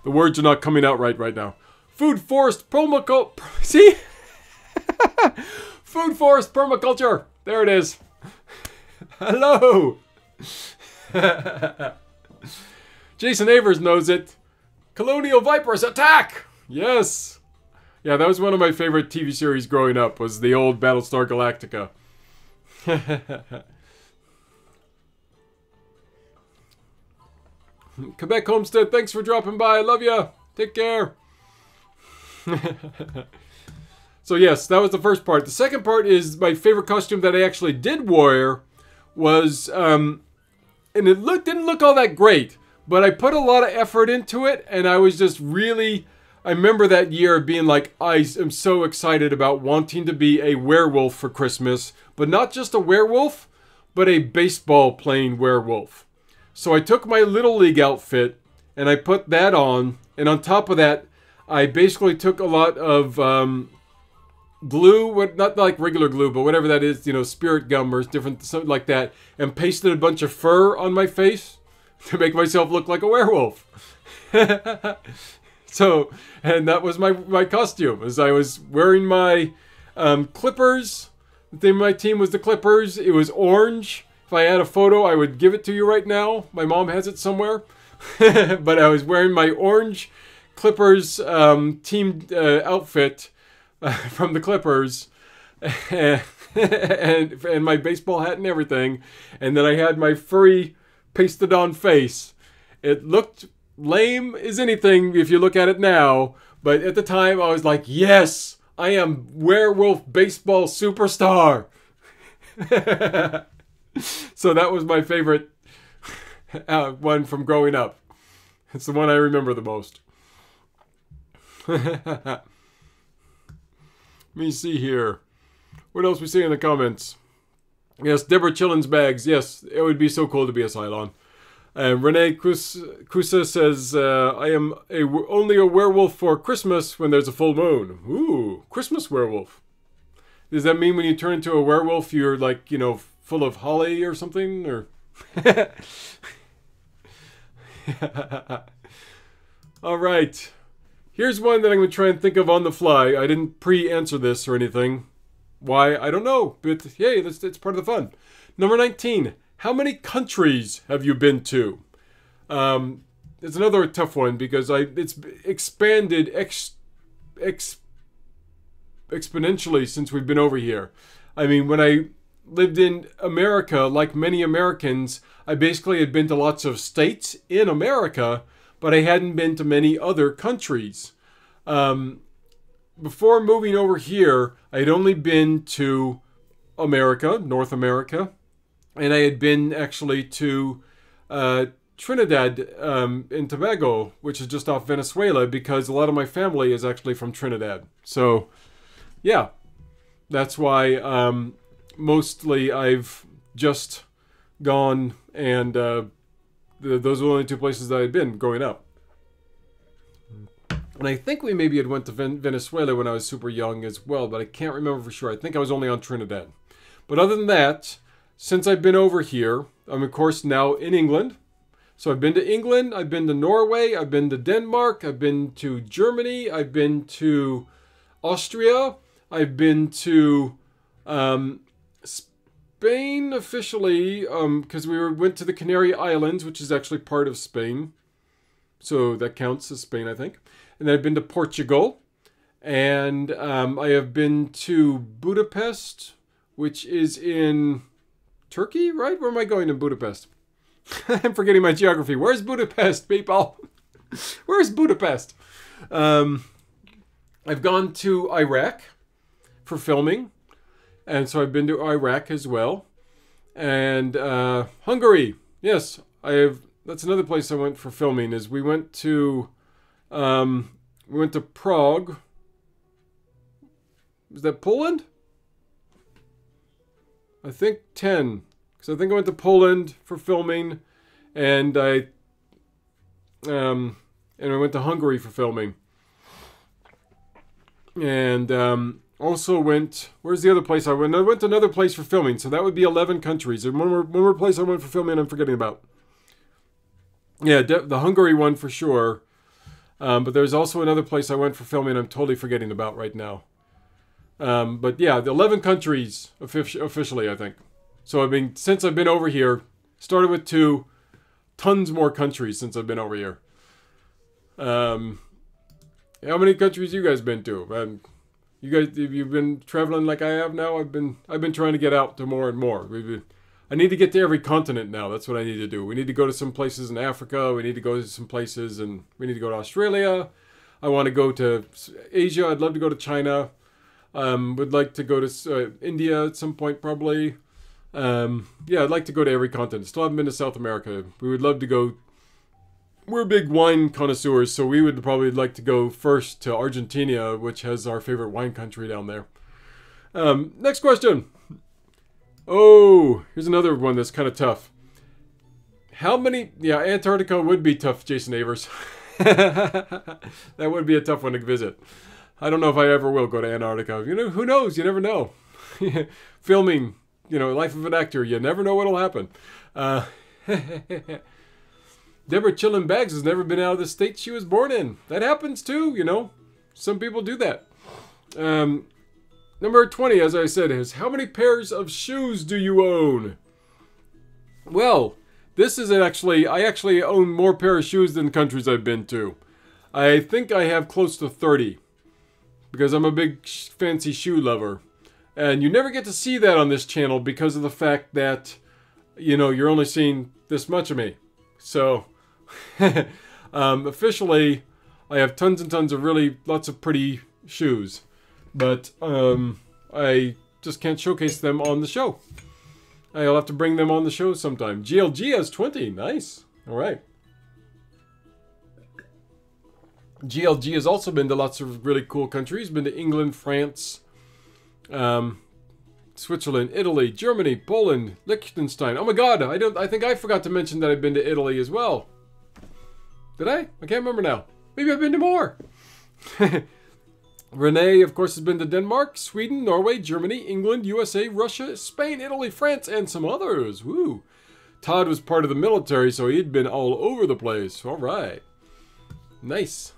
The words are not coming out right now. Food forest permaculture. See? Food forest permaculture. There it is. Hello. Jason Avers knows it. Colonial Vipers attack. Yes. Yeah, that was one of my favorite TV series growing up, was the old Battlestar Galactica. Quebec Homestead, thanks for dropping by. I love ya. Take care. So yes, that was the first part. The second part is my favorite costume that I actually did wear was, and it didn't look all that great, but I put a lot of effort into it, and I was just really, I remember that year being like, I am so excited about wanting to be a werewolf for Christmas, but not just a werewolf, but a baseball playing werewolf. So I took my Little League outfit and I put that on, and on top of that, I basically took a lot of glue, not like regular glue, but whatever that is, you know, spirit gum or different, something like that, and pasted a bunch of fur on my face to make myself look like a werewolf. So, and that was my costume, as I was wearing my Clippers. The name of my team was the Clippers. It was orange. If I had a photo, I would give it to you right now. My mom has it somewhere. But I was wearing my orange Clippers team outfit from the Clippers. And my baseball hat and everything. And then I had my furry pasted on face. It looked lame as anything if you look at it now. But at the time, I was like, yes, I am werewolf baseball superstar. So that was my favorite one from growing up. It's the one I remember the most. Let me see here. What else we see in the comments? Yes, Deborah Chillin's bags. Yes, it would be so cool to be a Cylon. Renee Kusa says, I am only a werewolf for Christmas when there's a full moon. Ooh, Christmas werewolf. Does that mean when you turn into a werewolf, you're like, you know, full of holly or something? Or all right. Here's one that I'm going to try and think of on the fly. I didn't pre-answer this or anything. Why? I don't know. But hey, it's part of the fun. Number 19. How many countries have you been to? It's another tough one because it's expanded exponentially since we've been over here. I mean, when I lived in America, like many Americans, I basically had been to lots of states in America, but I hadn't been to many other countries. Before moving over here, I had only been to America, North America, and I had been actually to Trinidad and Tobago, which is just off Venezuela, because a lot of my family is actually from Trinidad. So, yeah, that's why mostly I've just gone, and those were the only two places that I'd been growing up. And I think we maybe had went to Venezuela when I was super young as well, but I can't remember for sure. I think I was only on Trinidad. But other than that, since I've been over here, I'm of course now in England. So I've been to England, I've been to Norway, I've been to Denmark, I've been to Germany, I've been to Austria, I've been to Spain officially, because we went to the Canary Islands, which is actually part of Spain. So that counts as Spain, I think. And then I've been to Portugal. And I have been to Budapest, which is in Turkey, right? Where am I going in Budapest? I'm forgetting my geography. Where's Budapest, people? Where's Budapest? I've gone to Iraq for filming. And so I've been to Iraq as well. And Hungary. Yes, that's another place I went for filming. Is we went to Prague. Is that Poland? I think 10. Because I think I went to Poland for filming, and I went to Hungary for filming, and also went. Where's the other place I went? I went to another place for filming, so that would be 11 countries. And one more place I went for filming I'm forgetting about. Yeah, the Hungary one for sure. But there's also another place I went for filming I'm totally forgetting about right now. But yeah, the 11 countries officially, I think. So I mean, since I've been over here, started with 2, tons more countries since I've been over here. How many countries you guys been to? You guys, have you been traveling like I have now? I've been trying to get out to more and more. I need to get to every continent now. That's what I need to do. We need to go to some places in Africa. We need to go to some places, and we need to go to Australia. I want to go to Asia. I'd love to go to China. Would like to go to India at some point, probably. Yeah, I'd like to go to every continent. Still haven't been to South America. We would love to go. We're big wine connoisseurs, so we would probably like to go first to Argentina, which has our favorite wine country down there. Next question. Oh, here's another one that's kind of tough. How many... Yeah, Antarctica would be tough, Jason Avers. That would be a tough one to visit. I don't know if I ever will go to Antarctica. You know, who knows? You never know. Filming, life of an actor. You never know what'll happen. Deborah Chillin Baggs has never been out of the state she was born in. That happens too, Some people do that. Number 20, as I said, is how many pairs of shoes do you own? Well, this is I actually own more pairs of shoes than countries I've been to. I think I have close to 30. Because I'm a big fancy shoe lover. And you never get to see that on this channel because of the fact that, you're only seeing this much of me. So, officially, I have tons and tons of lots of pretty shoes. But, I just can't showcase them on the show. I'll have to bring them on the show sometime. GLG has 20. Nice. All right. GLG has also been to lots of really cool countries. Been to England, France, Switzerland, Italy, Germany, Poland, Liechtenstein. Oh my God! I think I forgot to mention that I've been to Italy as well. Did I? I can't remember now. Maybe I've been to more. Renee, of course, has been to Denmark, Sweden, Norway, Germany, England, USA, Russia, Spain, Italy, France, and some others. Woo! Todd was part of the military, so he'd been all over the place. All right. Nice.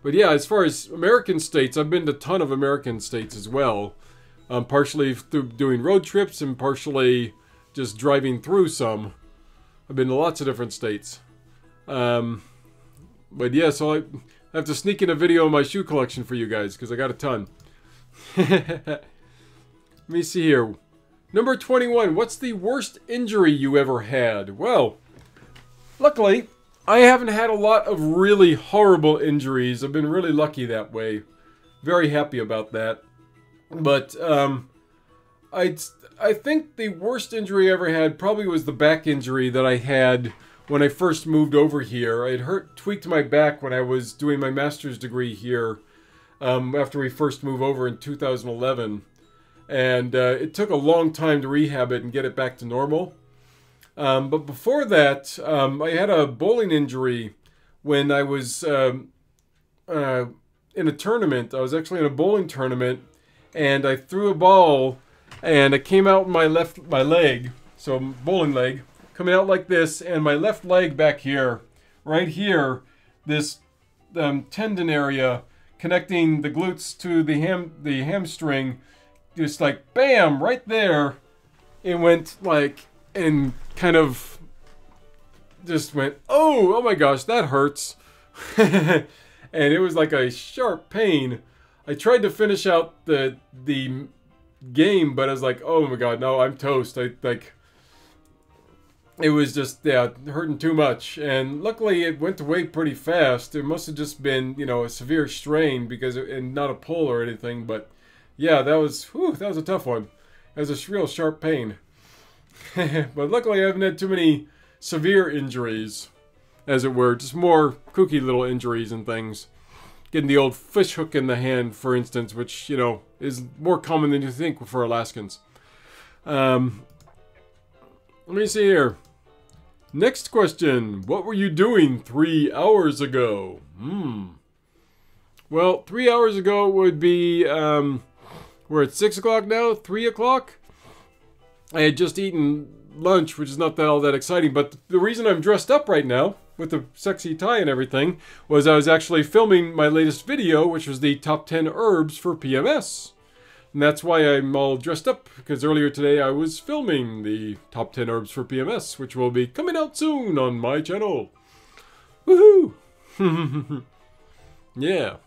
But yeah, as far as American states, I've been to a ton of American states as well. Partially through doing road trips and partially just driving through some. I've been to lots of different states. But yeah, so I have to sneak in a video of my shoe collection for you guys because I got a ton. Let me see here. Number 21. What's the worst injury you ever had? Well, luckily, I haven't had a lot of really horrible injuries. I've been really lucky that way. Very happy about that. But I think the worst injury I ever had probably was the back injury that I had when I first moved over here. I had tweaked my back when I was doing my master's degree here after we first moved over in 2011. And it took a long time to rehab it and get it back to normal. But before that, I had a bowling injury when I was in a tournament. I was actually in a bowling tournament, and I threw a ball, and it came out in my leg, so bowling leg, coming out like this, and my left leg back here, right here, this tendon area connecting the glutes to the hamstring, just like bam, right there, it went like, and kind of just went, oh my gosh, that hurts. and it was like a sharp pain. I tried to finish out the game, but I was like, oh my god, no, I'm toast. It was just, yeah, hurting too much. And luckily it went away pretty fast. It must have just been, you know, a severe strain and not a pull or anything. But yeah, that was a tough one. It was a real sharp pain. But luckily I haven't had too many severe injuries, as it were. Just more kooky little injuries and things. Getting the old fish hook in the hand, for instance, which, you know, is more common than you think for Alaskans. Let me see here. Next question. What were you doing 3 hours ago? Well, 3 hours ago would be, we're at 6 o'clock now, 3 o'clock. I had just eaten lunch, which is not all that exciting, but the reason I'm dressed up right now, with the sexy tie and everything, was I was actually filming my latest video, which was the top 10 herbs for PMS. And that's why I'm all dressed up, because earlier today I was filming the top 10 herbs for PMS, which will be coming out soon on my channel. Woohoo! Yeah.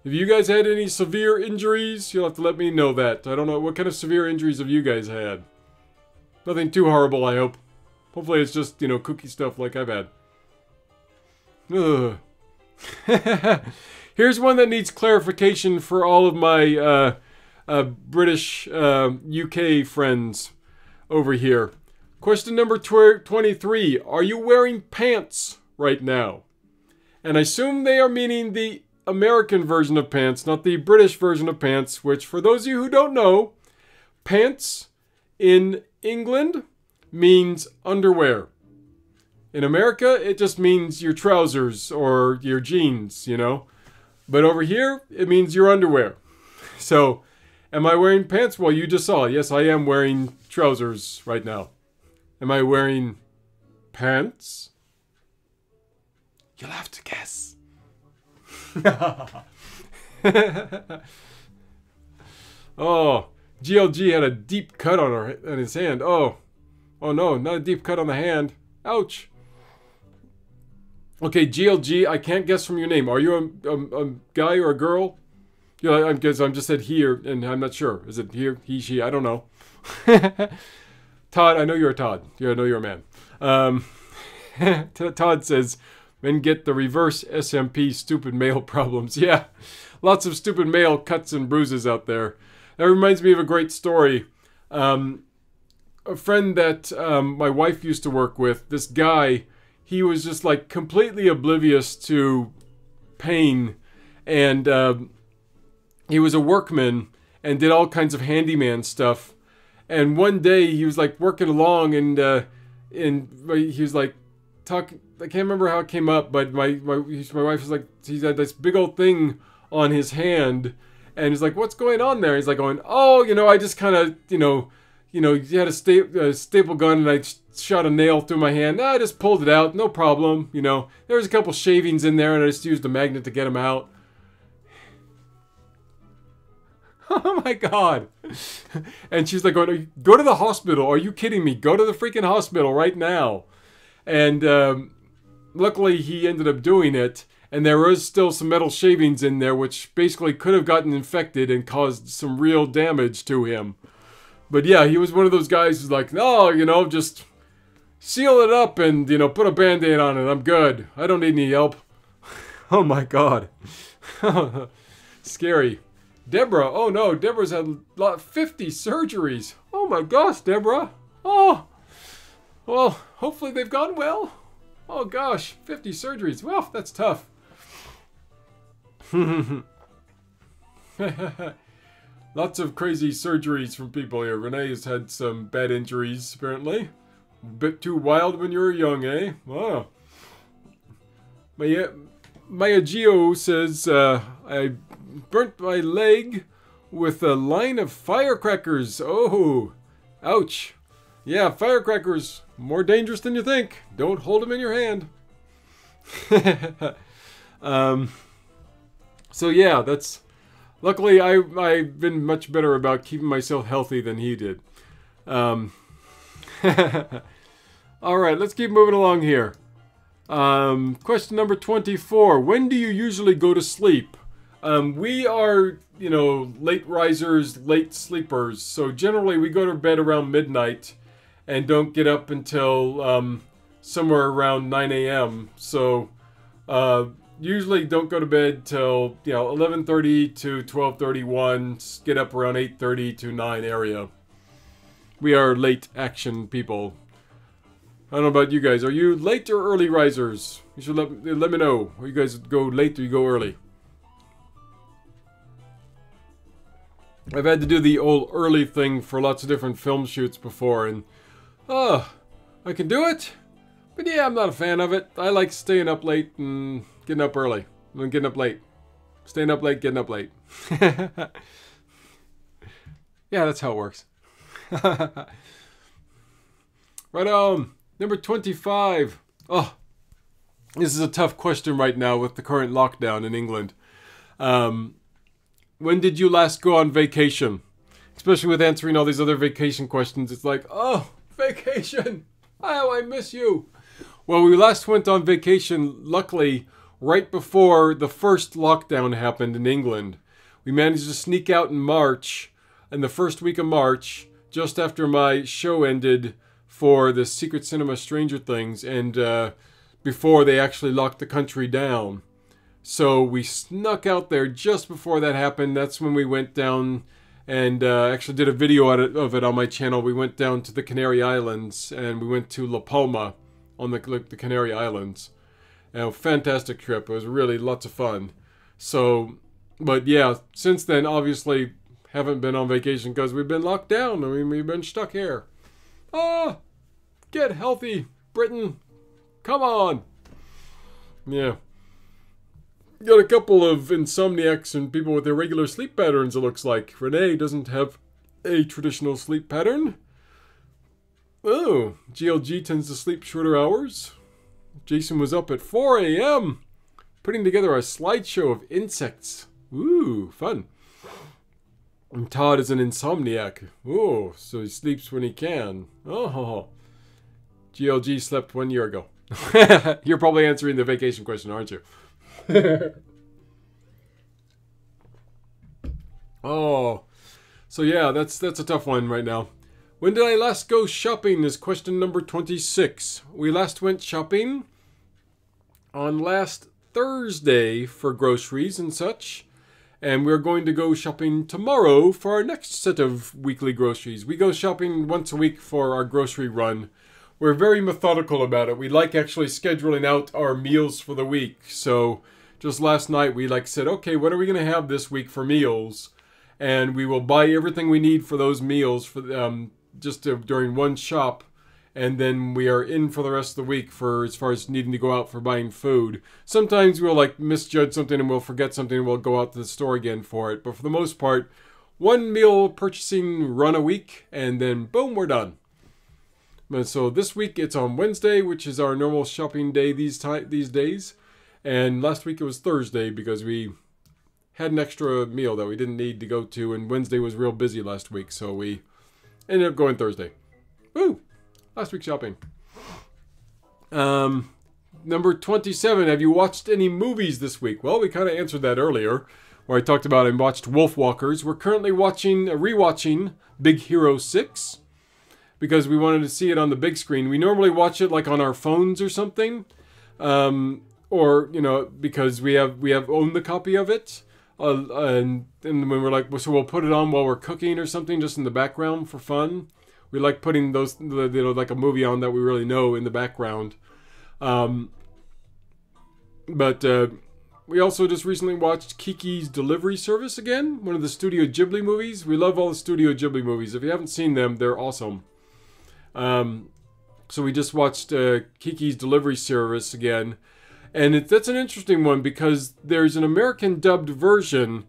If you guys had any severe injuries, you'll have to let me know that. I don't know, what kind of severe injuries have you guys had? Nothing too horrible, I hope. Hopefully it's just, you know, kooky stuff like I've had. Ugh. Here's one that needs clarification for all of my British UK friends over here. Question number 23. Are you wearing pants right now? And I assume they are meaning the American version of pants, not the British version of pants, which, for those of you who don't know, pants in England means underwear. In America, it just means your trousers or your jeans, you know. But over here, it means your underwear. So, am I wearing pants? Well, you just saw. Yes, I am wearing trousers right now. Am I wearing pants? You'll have to guess. Oh, GLG had a deep cut on his hand. Oh no, not a deep cut on the hand. Ouch. Okay, GLG, I can't guess from your name. Are you a guy or a girl? Yeah, I guess I'm just said here, and I'm not sure. Is it here, he, she? I don't know. Todd, I know you're a Todd. Yeah, I know you're a man. Todd says, men get the reverse SMP stupid male problems. Yeah, lots of stupid male cuts and bruises out there. That reminds me of a great story. A friend that my wife used to work with, this guy, he was just like completely oblivious to pain, and he was a workman and did all kinds of handyman stuff. And one day he was like working along, and he was like talking. I can't remember how it came up, but my wife was like, he had this big old thing on his hand, and he's like, "What's going on there?" He's like going, "Oh, you know, I just kind of, you know, you had a staple gun, and I shot a nail through my hand. I just pulled it out, no problem. You know, there was a couple shavings in there, and I just used a magnet to get them out." Oh my god. And she's like going, "Go to the hospital. Are you kidding me? Go to the freaking hospital right now." And luckily he ended up doing it, and there was still some metal shavings in there, which basically could have gotten infected and caused some real damage to him. But yeah, he was one of those guys who's like, "No, you know, just seal it up and, you know, put a band-aid on it. I'm good. I don't need any help." Oh my god. Scary. Deborah. Oh no, Deborah's had 50 surgeries. Oh my gosh, Deborah. Oh. Well, hopefully they've gone well. Oh gosh, 50 surgeries. Well, that's tough. Lots of crazy surgeries from people here. Renee's had some bad injuries, apparently. A bit too wild when you were young, eh? Wow. Maya Geo says, I burnt my leg with a line of firecrackers. Oh, ouch. Yeah, firecrackers, more dangerous than you think. Don't hold them in your hand. So yeah, that's... Luckily, I've been much better about keeping myself healthy than he did. Alright, let's keep moving along here. Question number 24. When do you usually go to sleep? We are, late risers, late sleepers. So generally we go to bed around midnight and don't get up until somewhere around 9 a.m. So usually don't go to bed till 11:30 to 12:31. Get up around 8:30 to 9 area. We are late action people. I don't know about you guys. Are you late or early risers? You should let me know. Or you guys go late or you go early. I've had to do the old early thing for lots of different film shoots before, and I can do it. But yeah, I'm not a fan of it. I like staying up late and getting up early. And getting up late. Staying up late, getting up late. Yeah, that's how it works. Right on. Number 25. Oh, this is a tough question right now with the current lockdown in England. When did you last go on vacation? Especially with answering all these other vacation questions. It's like, oh, vacation. Oh, I miss you. Well, we last went on vacation, luckily, right before the first lockdown happened in England. We managed to sneak out in March, in the first week of March, just after my show ended for the Secret Cinema Stranger Things, and before they actually locked the country down. So we snuck out there just before that happened. That's when we went down and actually did a video of it on my channel. We went down to the Canary Islands, and we went to La Palma on the Canary Islands. And a fantastic trip. It was really lots of fun. So, but yeah, since then, obviously, haven't been on vacation because we've been locked down. I mean, we've been stuck here. Get healthy, Britain. Come on. Yeah. Got a couple of insomniacs and people with irregular sleep patterns, it looks like. Renee doesn't have a traditional sleep pattern. Oh, GLG tends to sleep shorter hours. Jason was up at 4 a.m. putting together a slideshow of insects. Ooh, fun. And Todd is an insomniac. Oh, so he sleeps when he can. Oh, GLG slept 1 year ago. You're probably answering the vacation question, aren't you? Oh, so yeah, that's a tough one right now. When did I last go shopping is question number 26. We last went shopping on last Thursday for groceries and such. And we're going to go shopping tomorrow for our next set of weekly groceries. We go shopping once a week for our grocery run. We're very methodical about it. We like actually scheduling out our meals for the week. So just last night we said, okay, what are we going to have this week for meals? And we will buy everything we need for those meals for during one shop. And then we are in for the rest of the week for as far as needing to go out for buying food. Sometimes we'll misjudge something and we'll forget something and we'll go out to the store again for it. But for the most part, one meal purchasing run a week and then boom, we're done. And so this week it's on Wednesday, which is our normal shopping day these days. And last week it was Thursday because we had an extra meal that we didn't need to go to. And Wednesday was real busy last week, so we ended up going Thursday. Woo! Last week's shopping. Number 27. Have you watched any movies this week? Well, we kind of answered that earlier, where I talked about and watched Wolf Walkers. We're currently rewatching Big Hero 6 because we wanted to see it on the big screen. We normally watch it on our phones or something, or because we have owned the copy of it, and when we're so we'll put it on while we're cooking or something, just in the background for fun. We like putting those, like a movie on that we really know in the background. But we also just recently watched Kiki's Delivery Service again, one of the Studio Ghibli movies. We love all the Studio Ghibli movies. If you haven't seen them, they're awesome. So we just watched Kiki's Delivery Service again. And that's an interesting one because there's an American dubbed version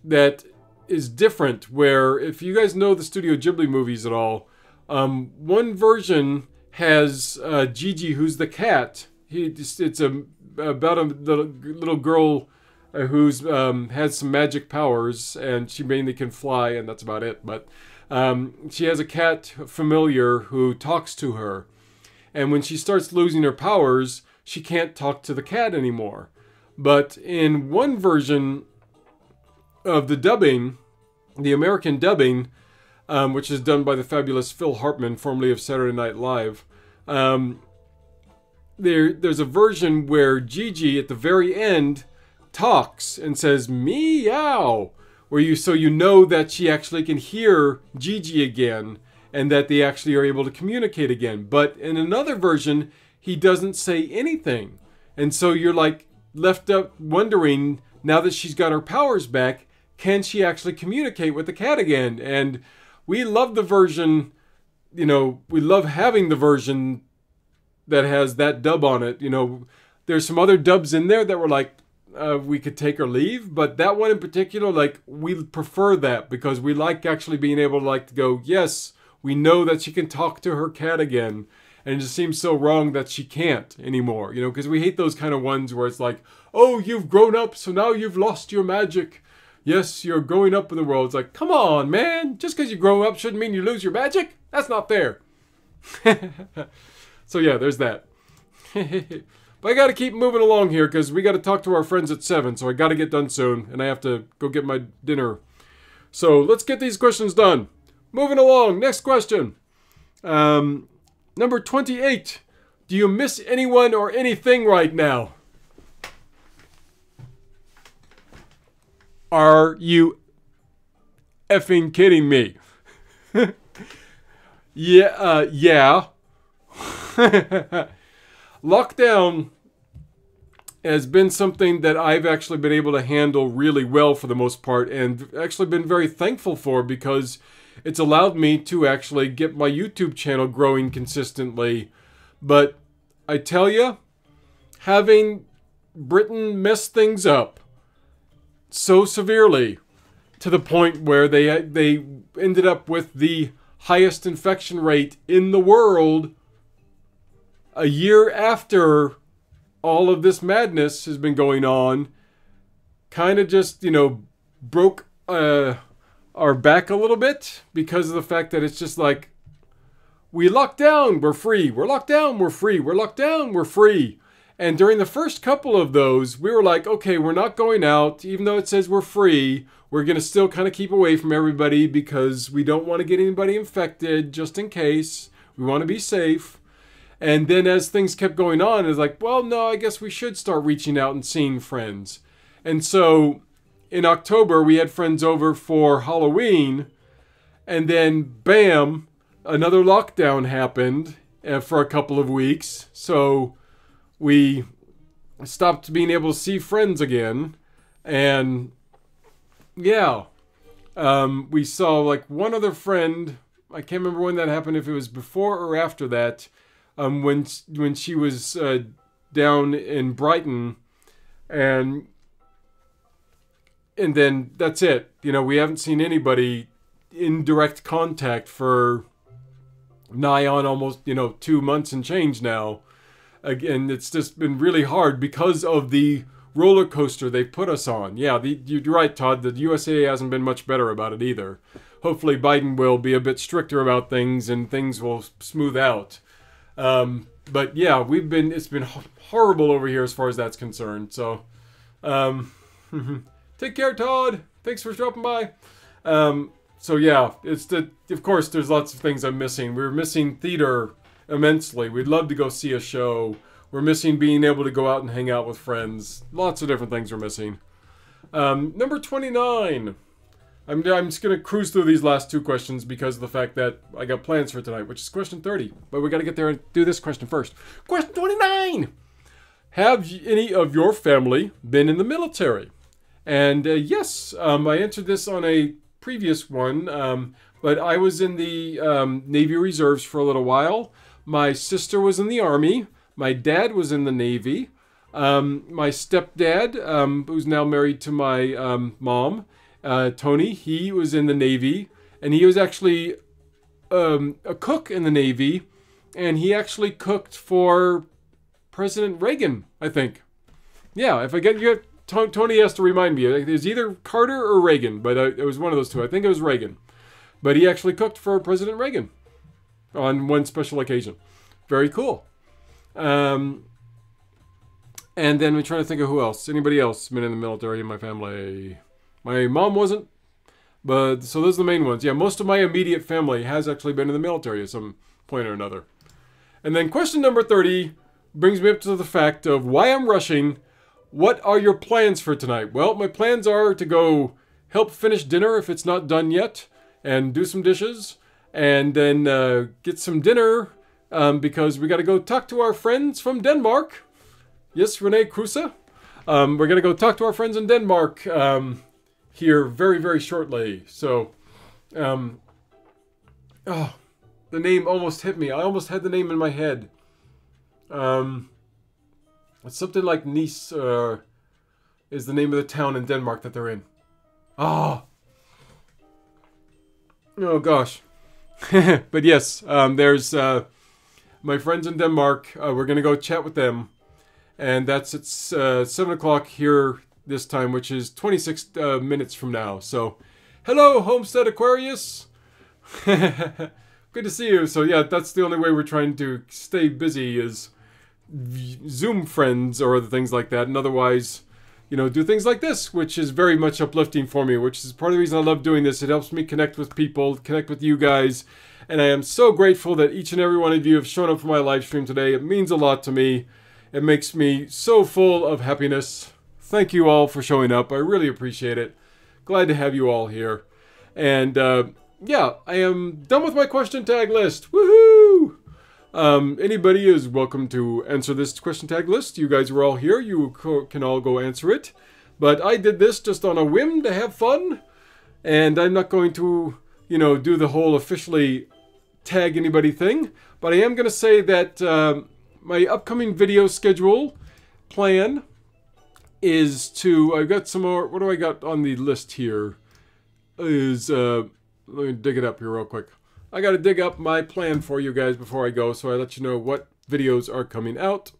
that is different, where if you guys know the Studio Ghibli movies at all, one version has Gigi, who's the cat. It's about a little girl who's has some magic powers, and she mainly can fly, and that's about it. But she has a cat familiar who talks to her, and when she starts losing her powers, she can't talk to the cat anymore. But in one version of the dubbing, the American dubbing, which is done by the fabulous Phil Hartman, formerly of Saturday Night Live, there's a version where Gigi at the very end talks and says meow, so you know that she actually can hear Gigi again and that they actually are able to communicate again. But in another version, he doesn't say anything, and so you're like left up wondering, now that she's got her powers back, can she actually communicate with the cat again? And we love the version, we love having the version that has that dub on it. There's some other dubs in there that were like, we could take or leave, but that one in particular, like, we prefer that because we like actually being able to go, yes, we know that she can talk to her cat again. And it just seems so wrong that she can't anymore, because we hate those kind of ones where it's like, oh, you've grown up, so now you've lost your magic. Yes, you're growing up in the world. It's like, come on, man. Just because you grow up shouldn't mean you lose your magic. That's not fair. So yeah, there's that. But I got to keep moving along here because we got to talk to our friends at 7. So I got to get done soon. And I have to go get my dinner. So let's get these questions done. Moving along. Next question. Number 28. Do you miss anyone or anything right now? Are you effing kidding me? Yeah. Lockdown has been something that I've actually been able to handle really well for the most part, and actually been very thankful for, because it's allowed me to actually get my YouTube channel growing consistently. But I tell you, having Britain mess things up so severely to the point where they ended up with the highest infection rate in the world a year after all of this madness has been going on, kind of just, broke our back a little bit, because of the fact that it's just like, we lock down, we're free. We're locked down, we're free. We're locked down, we're free. And during the first couple of those, we were like, okay, we're not going out. Even though it says we're free, we're going to still kind of keep away from everybody because we don't want to get anybody infected, just in case. We want to be safe. And then as things kept going on, it's like, well, no, I guess we should start reaching out and seeing friends. And so in October, we had friends over for Halloween. And then, bam, another lockdown happened for a couple of weeks. So we stopped being able to see friends again. And yeah, we saw like one other friend. I can't remember when that happened, if it was before or after that. When she was down in Brighton, and then that's it. We haven't seen anybody in direct contact for nigh on almost 2 months and change now. Again, it's just been really hard because of the roller coaster they put us on. Yeah, you're right, Todd. The USA hasn't been much better about it either. Hopefully, Biden will be a bit stricter about things and things will smooth out. But yeah, it's been horrible over here as far as that's concerned. So, take care, Todd. Thanks for dropping by. So yeah, of course, there's lots of things I'm missing. We're missing theater immensely. We'd love to go see a show. We're missing being able to go out and hang out with friends. Lots of different things we're missing. Number 29. I'm just going to cruise through these last two questions because of the fact that I got plans for tonight, which is question 30. But we got to get there and do this question first. Question 29! Have any of your family been in the military? And yes, I answered this on a previous one, but I was in the Navy Reserves for a little while. My sister was in the Army. My dad was in the Navy. My stepdad, who's now married to my mom, Tony, he was in the Navy, and he was actually a cook in the Navy, and he actually cooked for President Reagan, I think. Yeah, if I get you, Tony has to remind me. It was either Carter or Reagan, but it was one of those two. I think it was Reagan. But he actually cooked for President Reagan on one special occasion. Very cool. And then we're trying to think of who else. Anybody else been in the military in my family? My mom wasn't. But, so those are the main ones. Yeah, most of my immediate family has actually been in the military at some point or another. And then question number 30 brings me up to the fact of why I'm rushing. What are your plans for tonight? Well, my plans are to go help finish dinner if it's not done yet, and do some dishes, and then get some dinner, because we got to go talk to our friends from Denmark. Yes, Rene Kruse. We're going to go talk to our friends in Denmark here very, very shortly. So, oh, the name almost hit me. I almost had the name in my head. It's something like Nice is the name of the town in Denmark that they're in. Oh gosh. But yes, there's my friends in Denmark. We're going to go chat with them. And that's at 7 o'clock here this time, which is 26 minutes from now. So, hello, Homestead Aquarius. Good to see you. So yeah, that's the only way we're trying to stay busy is Zoom friends or other things like that. And otherwise, you know, do things like this, which is very much uplifting for me, which is part of the reason I love doing this. It helps me connect with people, connect with you guys. And I am so grateful that each and every one of you have shown up for my live stream today. It means a lot to me. It makes me so full of happiness. Thank you all for showing up. I really appreciate it. Glad to have you all here. And yeah, I am done with my question tag list. Woohoo! Anybody is welcome to answer this question tag list. You guys are all here. You can all go answer it. But I did this just on a whim to have fun. And I'm not going to, you know, do the whole officially tag anybody thing. But I am going to say that my upcoming video schedule plan is to... I've got some more... What do I got on the list here? Is... let me dig it up here real quick. I got to dig up my plan for you guys before I go, so I let you know what videos are coming out.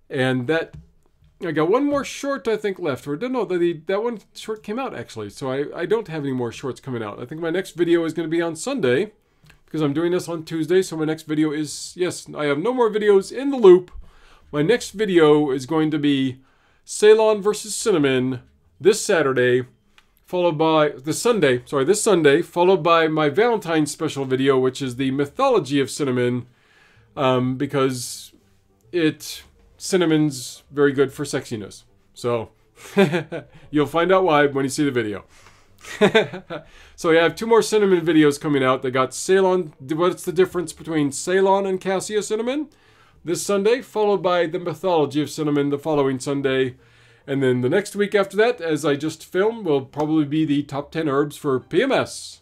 And that... I got one more short, I think, left. Or no, that one short came out, actually. So I don't have any more shorts coming out. I think my next video is going to be on Sunday, because I'm doing this on Tuesday. So my next video is... Yes, I have no more videos in the loop. My next video is going to be Ceylon versus Cinnamon this Saturday, followed by this Sunday, followed by my Valentine's special video, which is the mythology of cinnamon, because cinnamon's very good for sexiness. So you'll find out why when you see the video. So yeah, I have 2 more cinnamon videos coming out. They got Ceylon. What's the difference between Ceylon and Cassia cinnamon? This Sunday, followed by the mythology of cinnamon the following Sunday. And then the next week after that, as I just filmed, will probably be the top 10 herbs for PMS.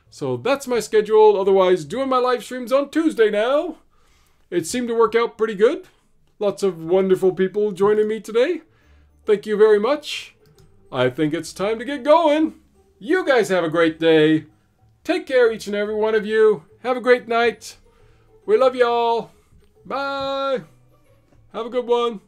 So that's my schedule. Otherwise, doing my live streams on Tuesday now. It seemed to work out pretty good. Lots of wonderful people joining me today. Thank you very much. I think it's time to get going. You guys have a great day. Take care, each and every one of you. Have a great night. We love y'all. Bye. Have a good one.